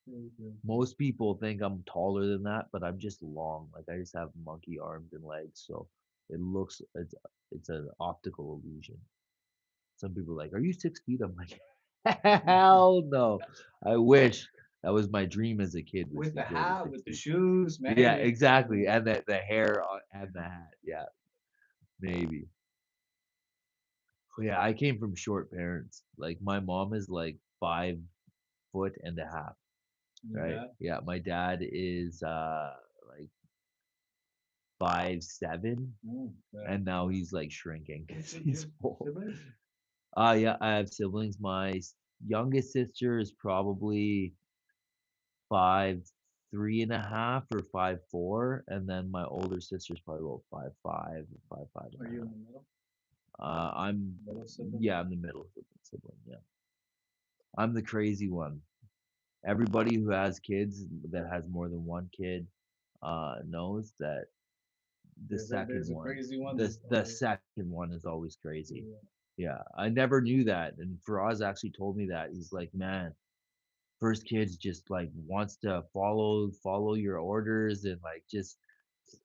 Speaker 2: There you go.
Speaker 3: Most people think I'm taller than that, but I'm just long. Like I just have monkey arms and legs, so it looks it's an optical illusion. Some people are like, "Are you 6 feet?" I'm like, "Hell no! I wish that was my dream as a kid was
Speaker 2: With
Speaker 3: to
Speaker 2: the
Speaker 3: grow to
Speaker 2: hat,
Speaker 3: six
Speaker 2: with the
Speaker 3: feet."
Speaker 2: shoes,
Speaker 3: Yeah,
Speaker 2: maybe.
Speaker 3: exactly, and the hair and the hat. Yeah, maybe. Yeah, I came from short parents. Like my mom is like 5'1.5".
Speaker 2: Your
Speaker 3: Right?
Speaker 2: dad?
Speaker 3: Yeah, my dad is like 5'7",
Speaker 2: Yeah.
Speaker 3: and now he's like shrinking 'cause he's old.
Speaker 2: Siblings?
Speaker 3: Yeah, I have siblings. My youngest sister is probably 5'3.5" or 5'4", and then my older sister's probably about 5'5" or 5'5
Speaker 2: Are
Speaker 3: and a
Speaker 2: you in
Speaker 3: half.
Speaker 2: the middle?
Speaker 3: I'm
Speaker 2: Middle sibling?
Speaker 3: yeah, I'm the middle sibling. Yeah, I'm the crazy one. Everybody who has kids that has more than one kid knows that the second
Speaker 2: There's a
Speaker 3: one,
Speaker 2: crazy one.
Speaker 3: the second one is always crazy.
Speaker 2: Yeah.
Speaker 3: Yeah, I never knew that, and Faraz actually told me that. He's like, man, first kid's just like wants to follow your orders and like just,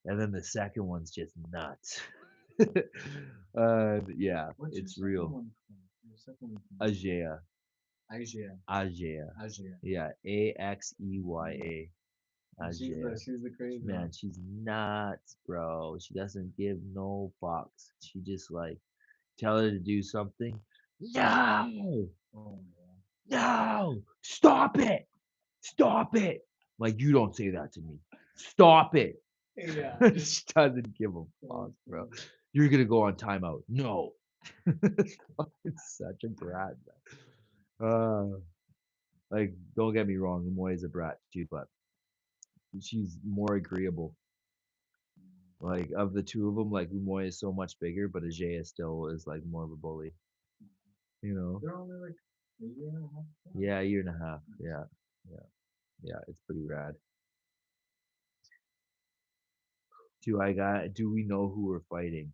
Speaker 3: and then the second one's just nuts. Yeah,
Speaker 2: What's your
Speaker 3: it's
Speaker 2: second
Speaker 3: real.
Speaker 2: one called? Your second one called?
Speaker 3: Ajaya,
Speaker 2: Asia.
Speaker 3: Ajaya.
Speaker 2: Asia.
Speaker 3: Yeah, Axeya. Ajaya.
Speaker 2: She's the crazy
Speaker 3: Man,
Speaker 2: one.
Speaker 3: she's nuts, bro. She doesn't give no fucks. She just like tell her to do something. No,
Speaker 2: Oh
Speaker 3: no, stop it, stop it. Like you don't say that to me. Stop it.
Speaker 2: yeah.
Speaker 3: She doesn't give a fuck, bro. You're gonna go on timeout. No. It's such a brat. Uh, like don't get me wrong, Moy is a brat too, but she's more agreeable. Like of the two of them, like Umoy is so much bigger, but Ajay still is like more of a bully. You know.
Speaker 2: They're only like a year and a half.
Speaker 3: Yeah, a year and a half. Yeah, yeah, yeah. It's pretty rad. Do we know who we're fighting?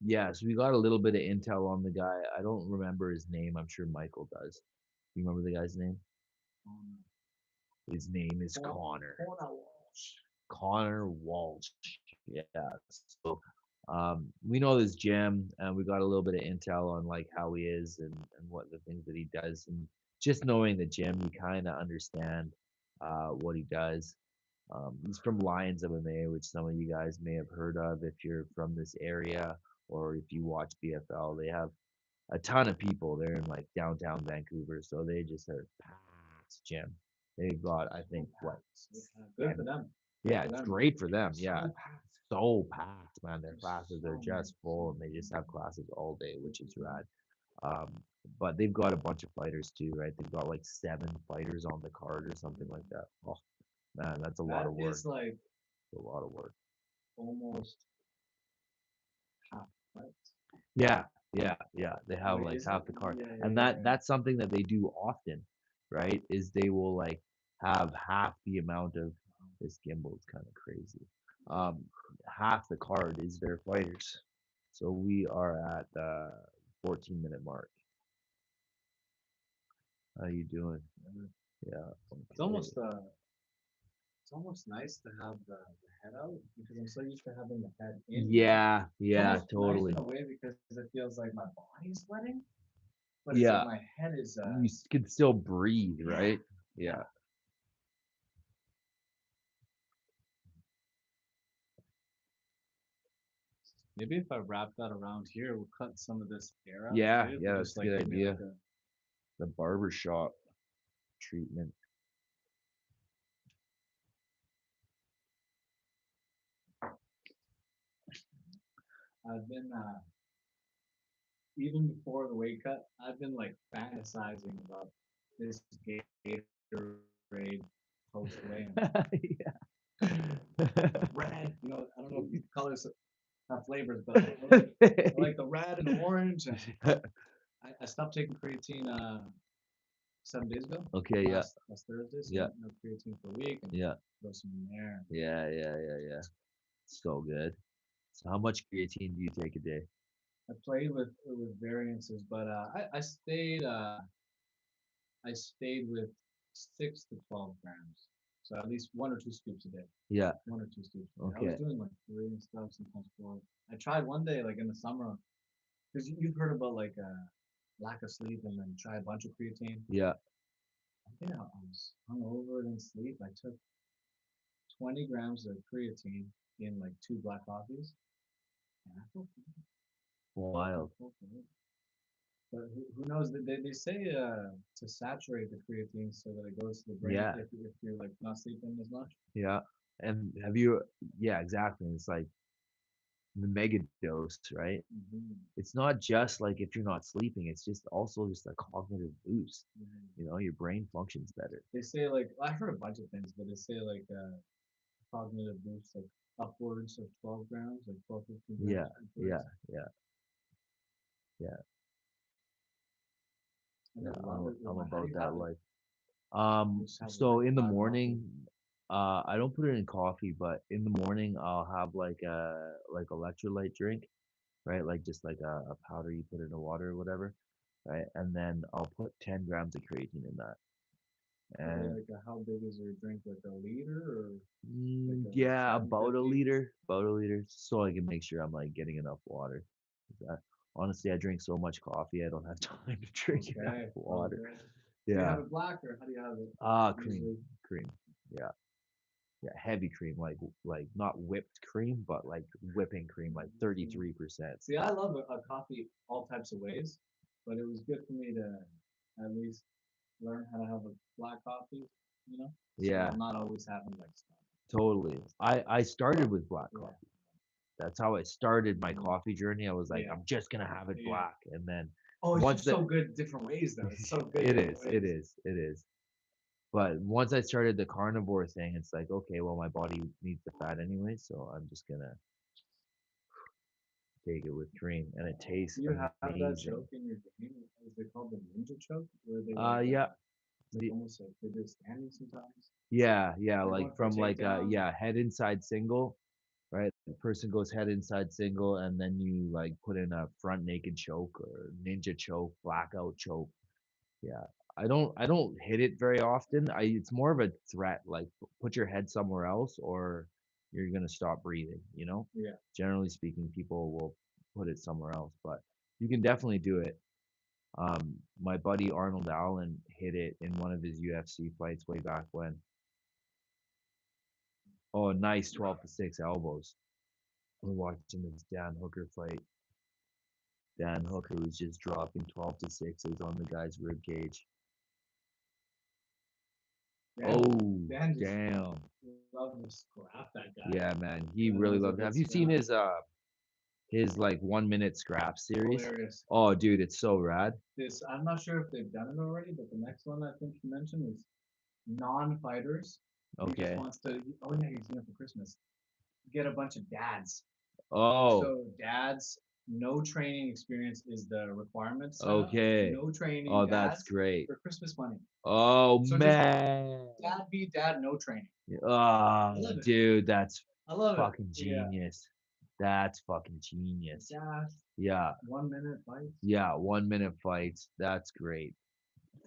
Speaker 3: Yeah, so we got a little bit of intel on the guy. I don't remember his name. I'm sure Michael does. You remember the guy's name? His name is Connor. Connor Walsh. Yeah. So we know this gym, and we got a little bit of intel on like how he is and what the things that he does, and just knowing the gym, you kind of understand what he does. He's from Lions MMA, which some of you guys may have heard of if you're from this area or if you watch BFL. They have a ton of people. They're in like downtown Vancouver, so they just are packed gym. They've got, I think, what?
Speaker 2: Good for them.
Speaker 3: Yeah,
Speaker 2: For
Speaker 3: it's
Speaker 2: them.
Speaker 3: great for them. Yeah, so packed, man. Their classes are just full, and they just have classes all day, which is rad. Um, but they've got a bunch of fighters too, right? They've got like 7 fighters on the card or something like that. Oh man, that's a lot of work.
Speaker 2: It's like
Speaker 3: A lot of work.
Speaker 2: almost half fights.
Speaker 3: Yeah, yeah. They have
Speaker 2: Wait,
Speaker 3: like
Speaker 2: is
Speaker 3: half
Speaker 2: it?
Speaker 3: the card,
Speaker 2: Yeah, yeah,
Speaker 3: and
Speaker 2: yeah, yeah.
Speaker 3: that's something that they do often, right? Is they will like have half the amount of this gimbal is kind of crazy. Um, Half the card is their fighters. So we are at the 14-minute mark. How you doing? Yeah.
Speaker 2: It's almost it's almost nice to have the head out because I'm so used to having the head in.
Speaker 3: Yeah,
Speaker 2: It's
Speaker 3: yeah,
Speaker 2: almost
Speaker 3: totally.
Speaker 2: nice in a way because it feels like my body's sweating, but it's
Speaker 3: Yeah,
Speaker 2: like my head is
Speaker 3: you can still breathe, right? Yeah.
Speaker 2: maybe if I wrap that around here, we'll cut some of this hair out.
Speaker 3: Yeah,
Speaker 2: Too,
Speaker 3: yeah,
Speaker 2: to
Speaker 3: that's
Speaker 2: just
Speaker 3: a
Speaker 2: like
Speaker 3: good
Speaker 2: give me
Speaker 3: idea.
Speaker 2: like a
Speaker 3: The barber shop treatment.
Speaker 2: I've been even before the weight cut, I've been like fantasizing about this Gatorade post weigh.
Speaker 3: Yeah.
Speaker 2: Red, you know, I don't know if these colors have flavors, but I like the red and the orange. And I stopped taking creatine 7 days ago.
Speaker 3: Okay, yeah,
Speaker 2: Last Thursday, so
Speaker 3: yeah,
Speaker 2: no creatine for a week and
Speaker 3: yeah,
Speaker 2: throw some in there.
Speaker 3: yeah. So good. So how much creatine do you take a day?
Speaker 2: I played with variances, but I stayed with 6 to 12 grams. So at least 1 or 2 scoops a day.
Speaker 3: Yeah,
Speaker 2: 1 or 2 scoops a day. I
Speaker 3: okay.
Speaker 2: was doing like 3 and stuff, sometimes 4. I tried one day, like in the summer, because you've heard about like lack of sleep and then try a bunch of creatine.
Speaker 3: Yeah.
Speaker 2: I think I was hungover and didn't sleep. I took 20 grams of creatine in like 2 black coffees, and I felt good.
Speaker 3: Wild.
Speaker 2: But who knows? They say to saturate the creatine so that it goes to the brain
Speaker 3: Yeah,
Speaker 2: if you're like not sleeping as much.
Speaker 3: yeah. And have you, yeah, exactly. It's like the mega dose, right?
Speaker 2: Mm-hmm.
Speaker 3: It's not just like if you're not sleeping, it's just also just a cognitive boost.
Speaker 2: Mm-hmm.
Speaker 3: You know, your brain functions better.
Speaker 2: They say like I heard a bunch of things, but they say like cognitive boost like upwards of 12 grams, like 12, 15
Speaker 3: Yeah,
Speaker 2: grams
Speaker 3: yeah,
Speaker 2: upwards.
Speaker 3: yeah, yeah,
Speaker 2: And
Speaker 3: yeah.
Speaker 2: I love it.
Speaker 3: I'm
Speaker 2: How do
Speaker 3: about
Speaker 2: you
Speaker 3: that
Speaker 2: have it?
Speaker 3: life.
Speaker 2: You just have
Speaker 3: So
Speaker 2: like
Speaker 3: in the
Speaker 2: black coffee.
Speaker 3: morning, I don't put it in coffee, but in the morning I'll have like a like electrolyte drink, right? Like just like a powder you put in the water or whatever, right? And then I'll put 10 grams of creatine in that.
Speaker 2: Okay,
Speaker 3: And
Speaker 2: like how big is your drink? Like a liter or like a
Speaker 3: yeah,
Speaker 2: 750?
Speaker 3: about a liter, so I can make sure I'm like getting enough water. 'Cause honestly, I drink so much coffee, I don't have time to drink enough
Speaker 2: Okay,
Speaker 3: water.
Speaker 2: okay. Do you
Speaker 3: Yeah.
Speaker 2: have it black or how do you have it
Speaker 3: Cream,
Speaker 2: usually?
Speaker 3: cream. Yeah. Yeah, heavy cream, like not whipped cream, but like whipping cream, like 33%.
Speaker 2: See, I love a coffee all types of ways, but it was good for me to at least learn how to have a black coffee, you know? So
Speaker 3: Yeah,
Speaker 2: I'm not always having like stuff.
Speaker 3: totally. I started with black
Speaker 2: Yeah.
Speaker 3: coffee. That's how I started my coffee journey. I was like,
Speaker 2: Yeah.
Speaker 3: I'm just gonna have it
Speaker 2: Yeah.
Speaker 3: black, and then
Speaker 2: Oh, it's
Speaker 3: once
Speaker 2: just so good different ways though. It's so good
Speaker 3: it
Speaker 2: different
Speaker 3: is, it
Speaker 2: ways.
Speaker 3: is, it is. But once I started the carnivore thing, it's like, okay, well, my body needs the fat anyway, so I'm just gonna take it with cream, and it tastes
Speaker 2: Do you have that
Speaker 3: amazing.
Speaker 2: choke in your game? Is it called the ninja choke? Where they
Speaker 3: Yeah,
Speaker 2: it's like
Speaker 3: the,
Speaker 2: almost like they're just standing sometimes.
Speaker 3: yeah,
Speaker 2: They're
Speaker 3: like
Speaker 2: going for a
Speaker 3: from like
Speaker 2: takedown.
Speaker 3: yeah, head inside single, right? The person goes head inside single, and then you like put in a front naked choke or ninja choke, blackout choke. Yeah. I don't hit it very often. It's more of a threat, like put your head somewhere else or you're gonna stop breathing, you know?
Speaker 2: Yeah.
Speaker 3: Generally speaking, people will put it somewhere else, but you can definitely do it. My buddy Arnold Allen hit it in one of his UFC fights way back when. Oh, nice 12 to 6 elbows. We're watching this Dan Hooker fight. Dan Hooker was just dropping 12 to 6s on the guy's rib cage. Oh,
Speaker 2: Dan just
Speaker 3: damn.
Speaker 2: love to scrap that guy.
Speaker 3: Yeah, man. He
Speaker 2: That
Speaker 3: really
Speaker 2: was a
Speaker 3: loved it.
Speaker 2: good
Speaker 3: Have you seen
Speaker 2: scrap.
Speaker 3: his like 1 minute scrap series?
Speaker 2: Hilarious.
Speaker 3: Oh, dude, it's so rad.
Speaker 2: This I'm not sure if they've done it already, but the next one I think you mentioned is non-fighters. He just
Speaker 3: Okay.
Speaker 2: wants to. Oh yeah, he's doing it for Christmas. Get a bunch of dads.
Speaker 3: Oh,
Speaker 2: So dads, no training experience is the requirement sign up.
Speaker 3: okay.
Speaker 2: No training
Speaker 3: Oh, that's
Speaker 2: dads
Speaker 3: great.
Speaker 2: for Christmas money.
Speaker 3: Oh,
Speaker 2: So just
Speaker 3: man.
Speaker 2: dad be dad, no training.
Speaker 3: Oh,
Speaker 2: I love it.
Speaker 3: dude, that's
Speaker 2: I love it.
Speaker 3: fucking
Speaker 2: Yeah.
Speaker 3: genius. That's fucking genius.
Speaker 2: Dad,
Speaker 3: Yeah,
Speaker 2: 1 minute fights.
Speaker 3: yeah, 1 minute fights. That's great.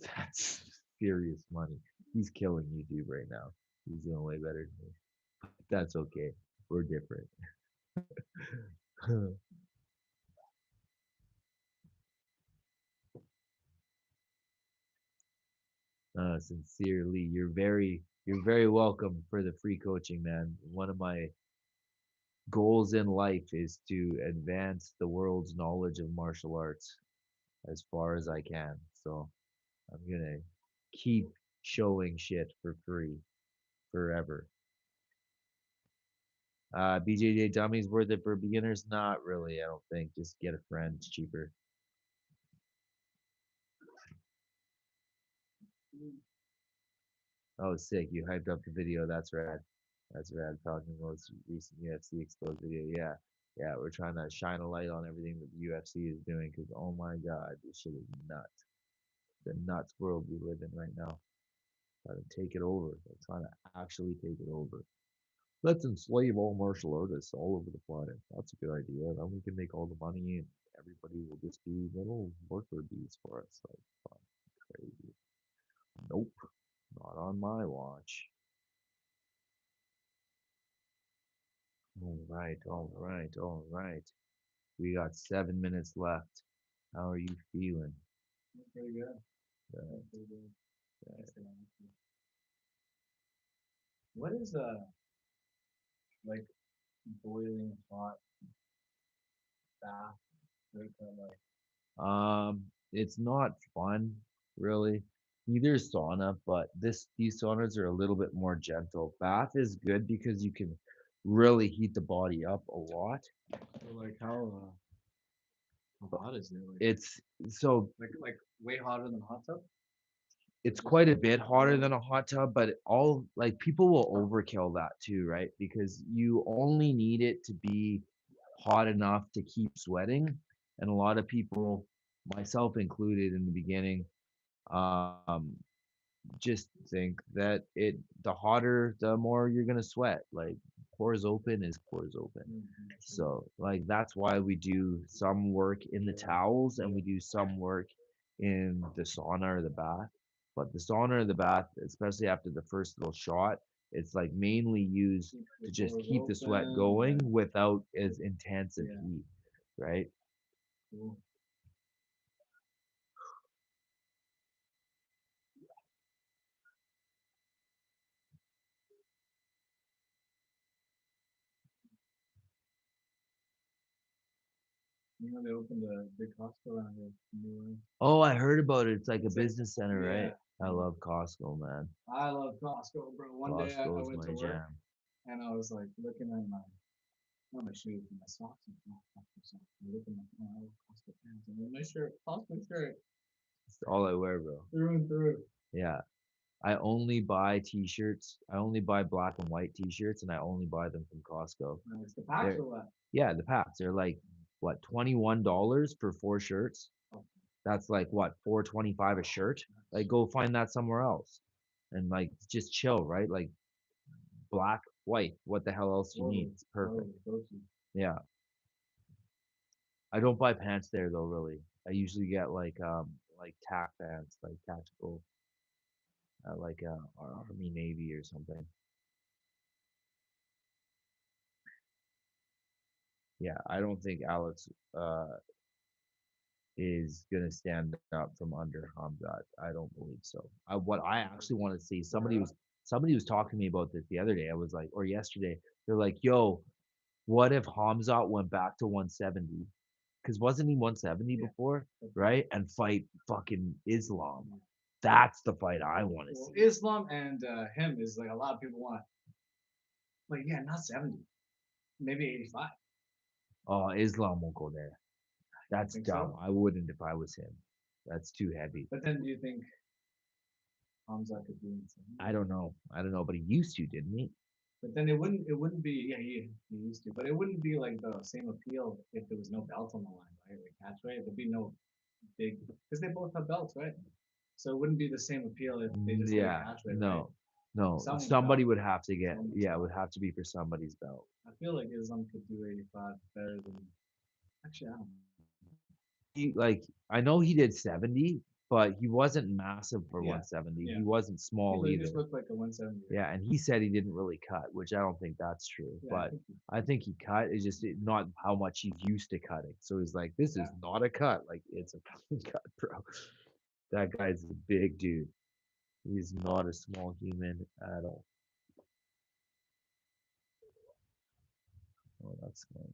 Speaker 3: That's serious money. He's killing YouTube right now. He's doing way better than me. That's okay. We're different. Sincerely, you're very welcome for the free coaching, man. One of my goals in life is to advance the world's knowledge of martial arts as far as I can. So I'm gonna keep showing shit for free forever. BJJ dummies worth it for beginners? Not really, I don't think. Just get a friend, it's cheaper. Oh, sick. You hyped up the video. That's rad. That's rad. Talking about this recent UFC exposed video. Yeah. Yeah. We're trying to shine a light on everything that the UFC is doing because, oh my God, this shit is nuts. The nuts world we live in right now. Trying to take it over. They're trying to actually take it over. Let's enslave all martial artists all over the planet. That's a good idea. Then we can make all the money and everybody will just be little worker bees for us. Like, fuck, crazy. Nope. Not on my watch. All right. We got 7 minutes left. How are you feeling?
Speaker 2: Pretty good.
Speaker 3: Uh,
Speaker 2: Pretty good.
Speaker 3: uh,
Speaker 2: What is like boiling hot bath workout like?
Speaker 3: it's not fun, really. Neither is sauna, but these saunas are a little bit more gentle. Bath is good because you can really heat the body up a lot.
Speaker 2: So like how hot is it? Like
Speaker 3: It's so
Speaker 2: like way hotter than a hot tub?
Speaker 3: it's quite a bit hotter than a hot tub, but all like people will overkill that too, right? Because you only need it to be hot enough to keep sweating. And a lot of people, myself included in the beginning, um, just think that the hotter, the more you're gonna sweat. Like pores open is pores open. So like that's why we do some work in the towels and we do some work in the sauna or the bath. But the sauna or the bath, especially after the first little shot, it's like mainly used to just keep the sweat going without as intense of heat, right?
Speaker 2: Cool. You know they opened a big Costco around here. New Orleans.
Speaker 3: Oh, I heard about it. It's like a
Speaker 2: It's like-
Speaker 3: business center, right?
Speaker 2: yeah.
Speaker 3: I love Costco, man.
Speaker 2: I love Costco, bro. One day I
Speaker 3: Costco's
Speaker 2: went
Speaker 3: my
Speaker 2: to work
Speaker 3: jam.
Speaker 2: and I was like looking at not my shoes, but my socks and Costco socks. I'm looking at my Costco pants and then my shirt, Costco shirt,
Speaker 3: It's all I wear, bro.
Speaker 2: through and through.
Speaker 3: Yeah. I only buy t-shirts. I only buy black and white t-shirts and I only buy them from Costco.
Speaker 2: And it's the packs
Speaker 3: They're
Speaker 2: or what?
Speaker 3: yeah, the packs. They're like what, $21 for 4 shirts. That's like what, $4.25 a shirt. Like go find that somewhere else, and like just chill, right? Like black, white. What the hell else you need? It's perfect. Yeah. I don't buy pants there though, really. I usually get like tack pants, like tactical, like Army Navy or something. Yeah, I don't think Alex is gonna stand up from under Hamzat. I don't believe so. What I actually want to see, somebody was talking to me about this the other day. I was like, or yesterday, they're like, "Yo, what if Hamzat went back to 170? Because wasn't he 170 before, right? And fight fucking Islam. That's the fight I want to see."
Speaker 2: Islam and him is like a lot of people want. Like yeah, not 70, maybe 85.
Speaker 3: Oh, Islam won't go there. That's
Speaker 2: think
Speaker 3: dumb.
Speaker 2: so?
Speaker 3: I wouldn't if I was him. That's too heavy.
Speaker 2: But then do you think Hamza could do insane?
Speaker 3: I don't know. But he used to, didn't he?
Speaker 2: But then it wouldn't be yeah he used to, but it wouldn't be like the same appeal if there was no belt on the line, right? Like catch weight, there'd be no big because they both have belts, right? So it wouldn't be the same appeal if they just did
Speaker 3: Yeah,
Speaker 2: catch weight, right?
Speaker 3: no, no.
Speaker 2: Someone's
Speaker 3: Somebody
Speaker 2: belt.
Speaker 3: would have to get,
Speaker 2: Someone's
Speaker 3: yeah, it would
Speaker 2: belt.
Speaker 3: have to be for somebody's belt.
Speaker 2: I feel like Islam could do 85 better than actually I don't know.
Speaker 3: I know he did 70, but he wasn't massive for
Speaker 2: Yeah,
Speaker 3: 170.
Speaker 2: yeah.
Speaker 3: He wasn't small
Speaker 2: He
Speaker 3: either.
Speaker 2: just looked like a 170.
Speaker 3: Yeah, and he said he didn't really cut, which I don't think that's true.
Speaker 2: Yeah,
Speaker 3: But I think he cut. It's just not how much he's used to cutting. So he's like, this is not a cut. Like it's a fucking cut, bro. That guy's a big dude. He's not a small human at all. Oh, that's going.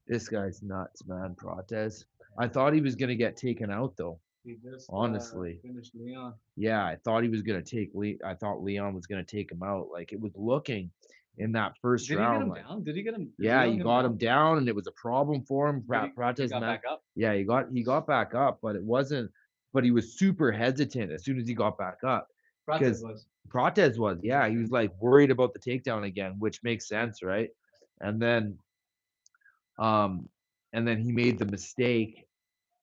Speaker 3: This guy's nuts, man. Protez. I thought he was gonna get taken out though.
Speaker 2: He just
Speaker 3: Honestly.
Speaker 2: finished Leon.
Speaker 3: Yeah, I thought he was gonna take I thought Leon was gonna take him out. Like it was looking in that first
Speaker 2: Did he get
Speaker 3: round.
Speaker 2: him
Speaker 3: Like,
Speaker 2: down? Did he get him?
Speaker 3: yeah, he got him down, and it was a problem for him.
Speaker 2: But he
Speaker 3: Protez,
Speaker 2: got
Speaker 3: man.
Speaker 2: back up.
Speaker 3: Yeah, he got back up, but it wasn't. But he was super hesitant as soon as he got back up.
Speaker 2: Protez was.
Speaker 3: Protez was, yeah, he was like worried about the takedown again, which makes sense, right? And then, he made the mistake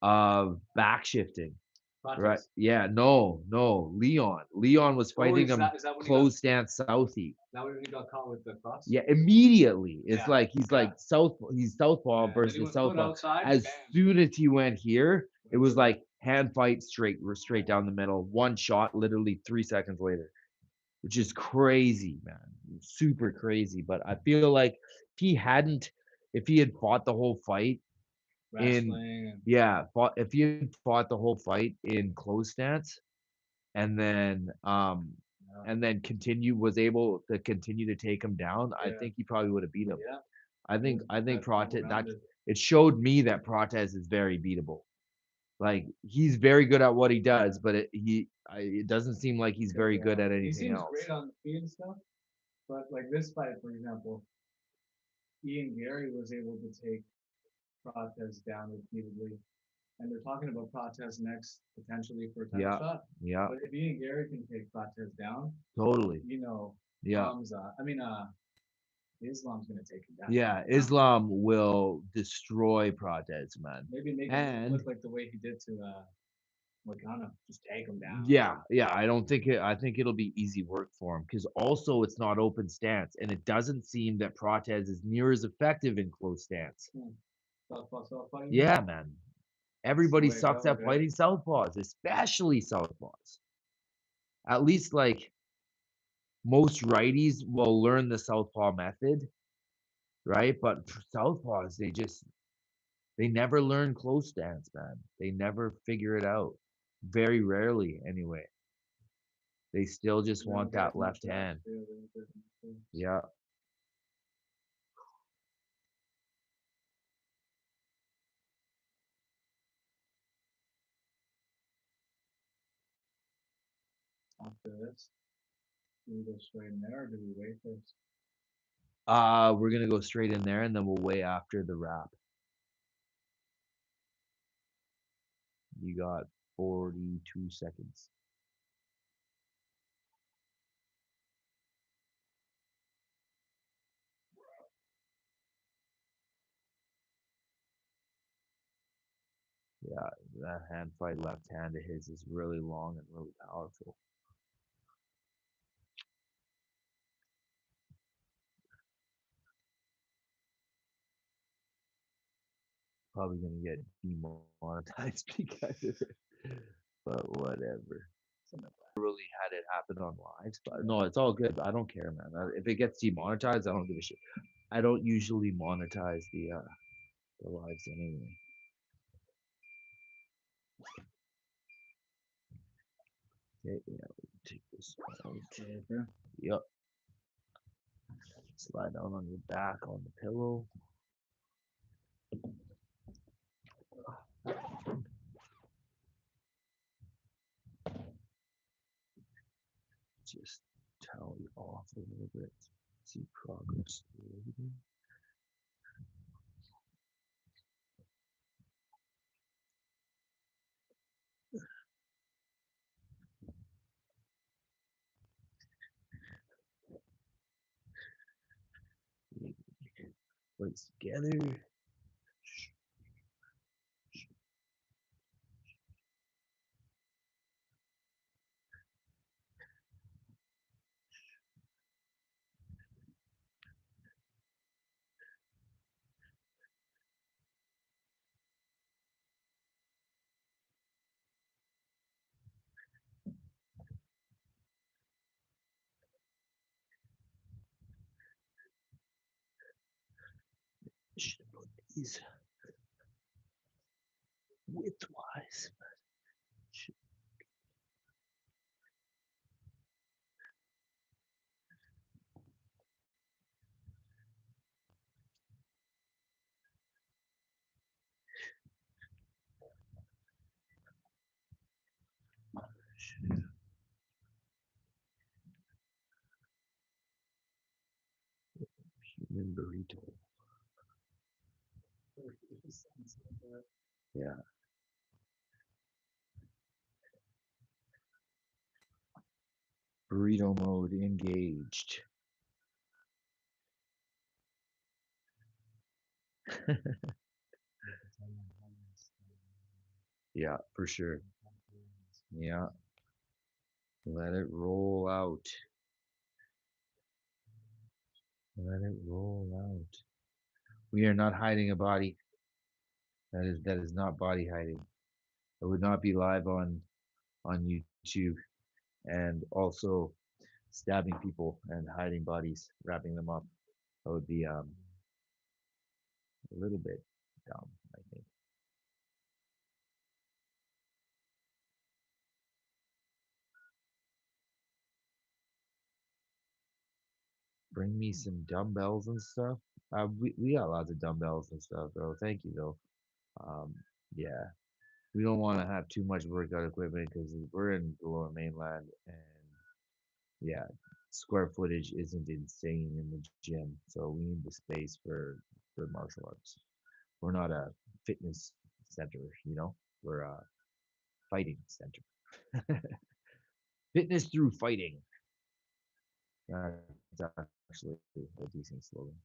Speaker 3: of back shifting.
Speaker 2: Protez.
Speaker 3: Right. Yeah. No. Leon. Leon was fighting him
Speaker 2: is that when
Speaker 3: closed stance Southie.
Speaker 2: That when he got caught with the cross?
Speaker 3: Yeah. Immediately. It's
Speaker 2: Yeah,
Speaker 3: like he's
Speaker 2: yeah.
Speaker 3: like he's southpaw
Speaker 2: Yeah,
Speaker 3: versus
Speaker 2: then he went
Speaker 3: southpaw.
Speaker 2: outside,
Speaker 3: As
Speaker 2: bam.
Speaker 3: soon as he went here, it was like hand fight straight down the middle. One shot, literally 3 seconds later, which is crazy, man. Super crazy. But I feel like if he had fought the whole fight
Speaker 2: Wrestling.
Speaker 3: if he had fought the whole fight in close stance, and then was able to continue to take him down, I think he probably would have beat him.
Speaker 2: Yeah.
Speaker 3: I think
Speaker 2: That's
Speaker 3: Protez,
Speaker 2: well-rounded.
Speaker 3: it showed me that Protez is very beatable. Like he's very good at what he does, but it doesn't seem like he's very good at anything
Speaker 2: He seems
Speaker 3: else.
Speaker 2: great on the feet and stuff, but like this fight, for example, Ian Gary was able to take Protez down repeatedly, and they're talking about Protez next potentially for a title
Speaker 3: Yeah.
Speaker 2: shot.
Speaker 3: Yeah,
Speaker 2: But if Ian Gary can take Protez down,
Speaker 3: totally.
Speaker 2: Yeah. Islam's gonna take him down.
Speaker 3: Yeah, Islam will destroy Protez, man.
Speaker 2: Maybe make him look like the way he did to Morgana. Just take him down.
Speaker 3: Yeah, I think it'll be easy work for him because also it's not open stance, and it doesn't seem that Protez is near as effective in close stance.
Speaker 2: Southpaw fighting.
Speaker 3: Yeah, man. Everybody
Speaker 2: way to
Speaker 3: sucks
Speaker 2: go,
Speaker 3: at
Speaker 2: right?
Speaker 3: fighting southpaws, especially southpaws. At least like most righties will learn the southpaw method, right? But for southpaws, they never learn close stance, man. They never figure it out. Very rarely, anyway. They still just want that left hand. Yeah.
Speaker 2: After this, do we go straight in there or do we wait first?
Speaker 3: We're gonna go straight in there, and then we'll weigh after the wrap. You got 42 seconds. Yeah, that hand fight left hand of his is really long and really powerful. Probably gonna get demonetized because of it, but whatever. Really had it happen on lives, but no, it's all good. I don't care, man. If it gets demonetized, I don't give a shit. I don't usually monetize the lives anyway. Okay, yeah, we can take this out.
Speaker 2: Okay.
Speaker 3: Yep. Slide down on your back on the pillow. Just tally off a little bit. See progress. Legs together. Should have put these widthwise. Human burrito. Yeah. Burrito mode engaged. Yeah, for sure. Yeah. Let it roll out. Let it roll out. We are not hiding a body. That is not body hiding. I would not be live on YouTube and also stabbing people and hiding bodies, wrapping them up. That would be a little bit dumb, I think. Bring me some dumbbells and stuff. We got lots of dumbbells and stuff though. Thank you though. Um, yeah, we don't want to have too much workout equipment because we're in the Lower Mainland, and yeah, square footage isn't insane in the gym, so we need the space for martial arts. We're not a fitness center, you know. We're a fighting center. Fitness through fighting. That's actually a decent slogan.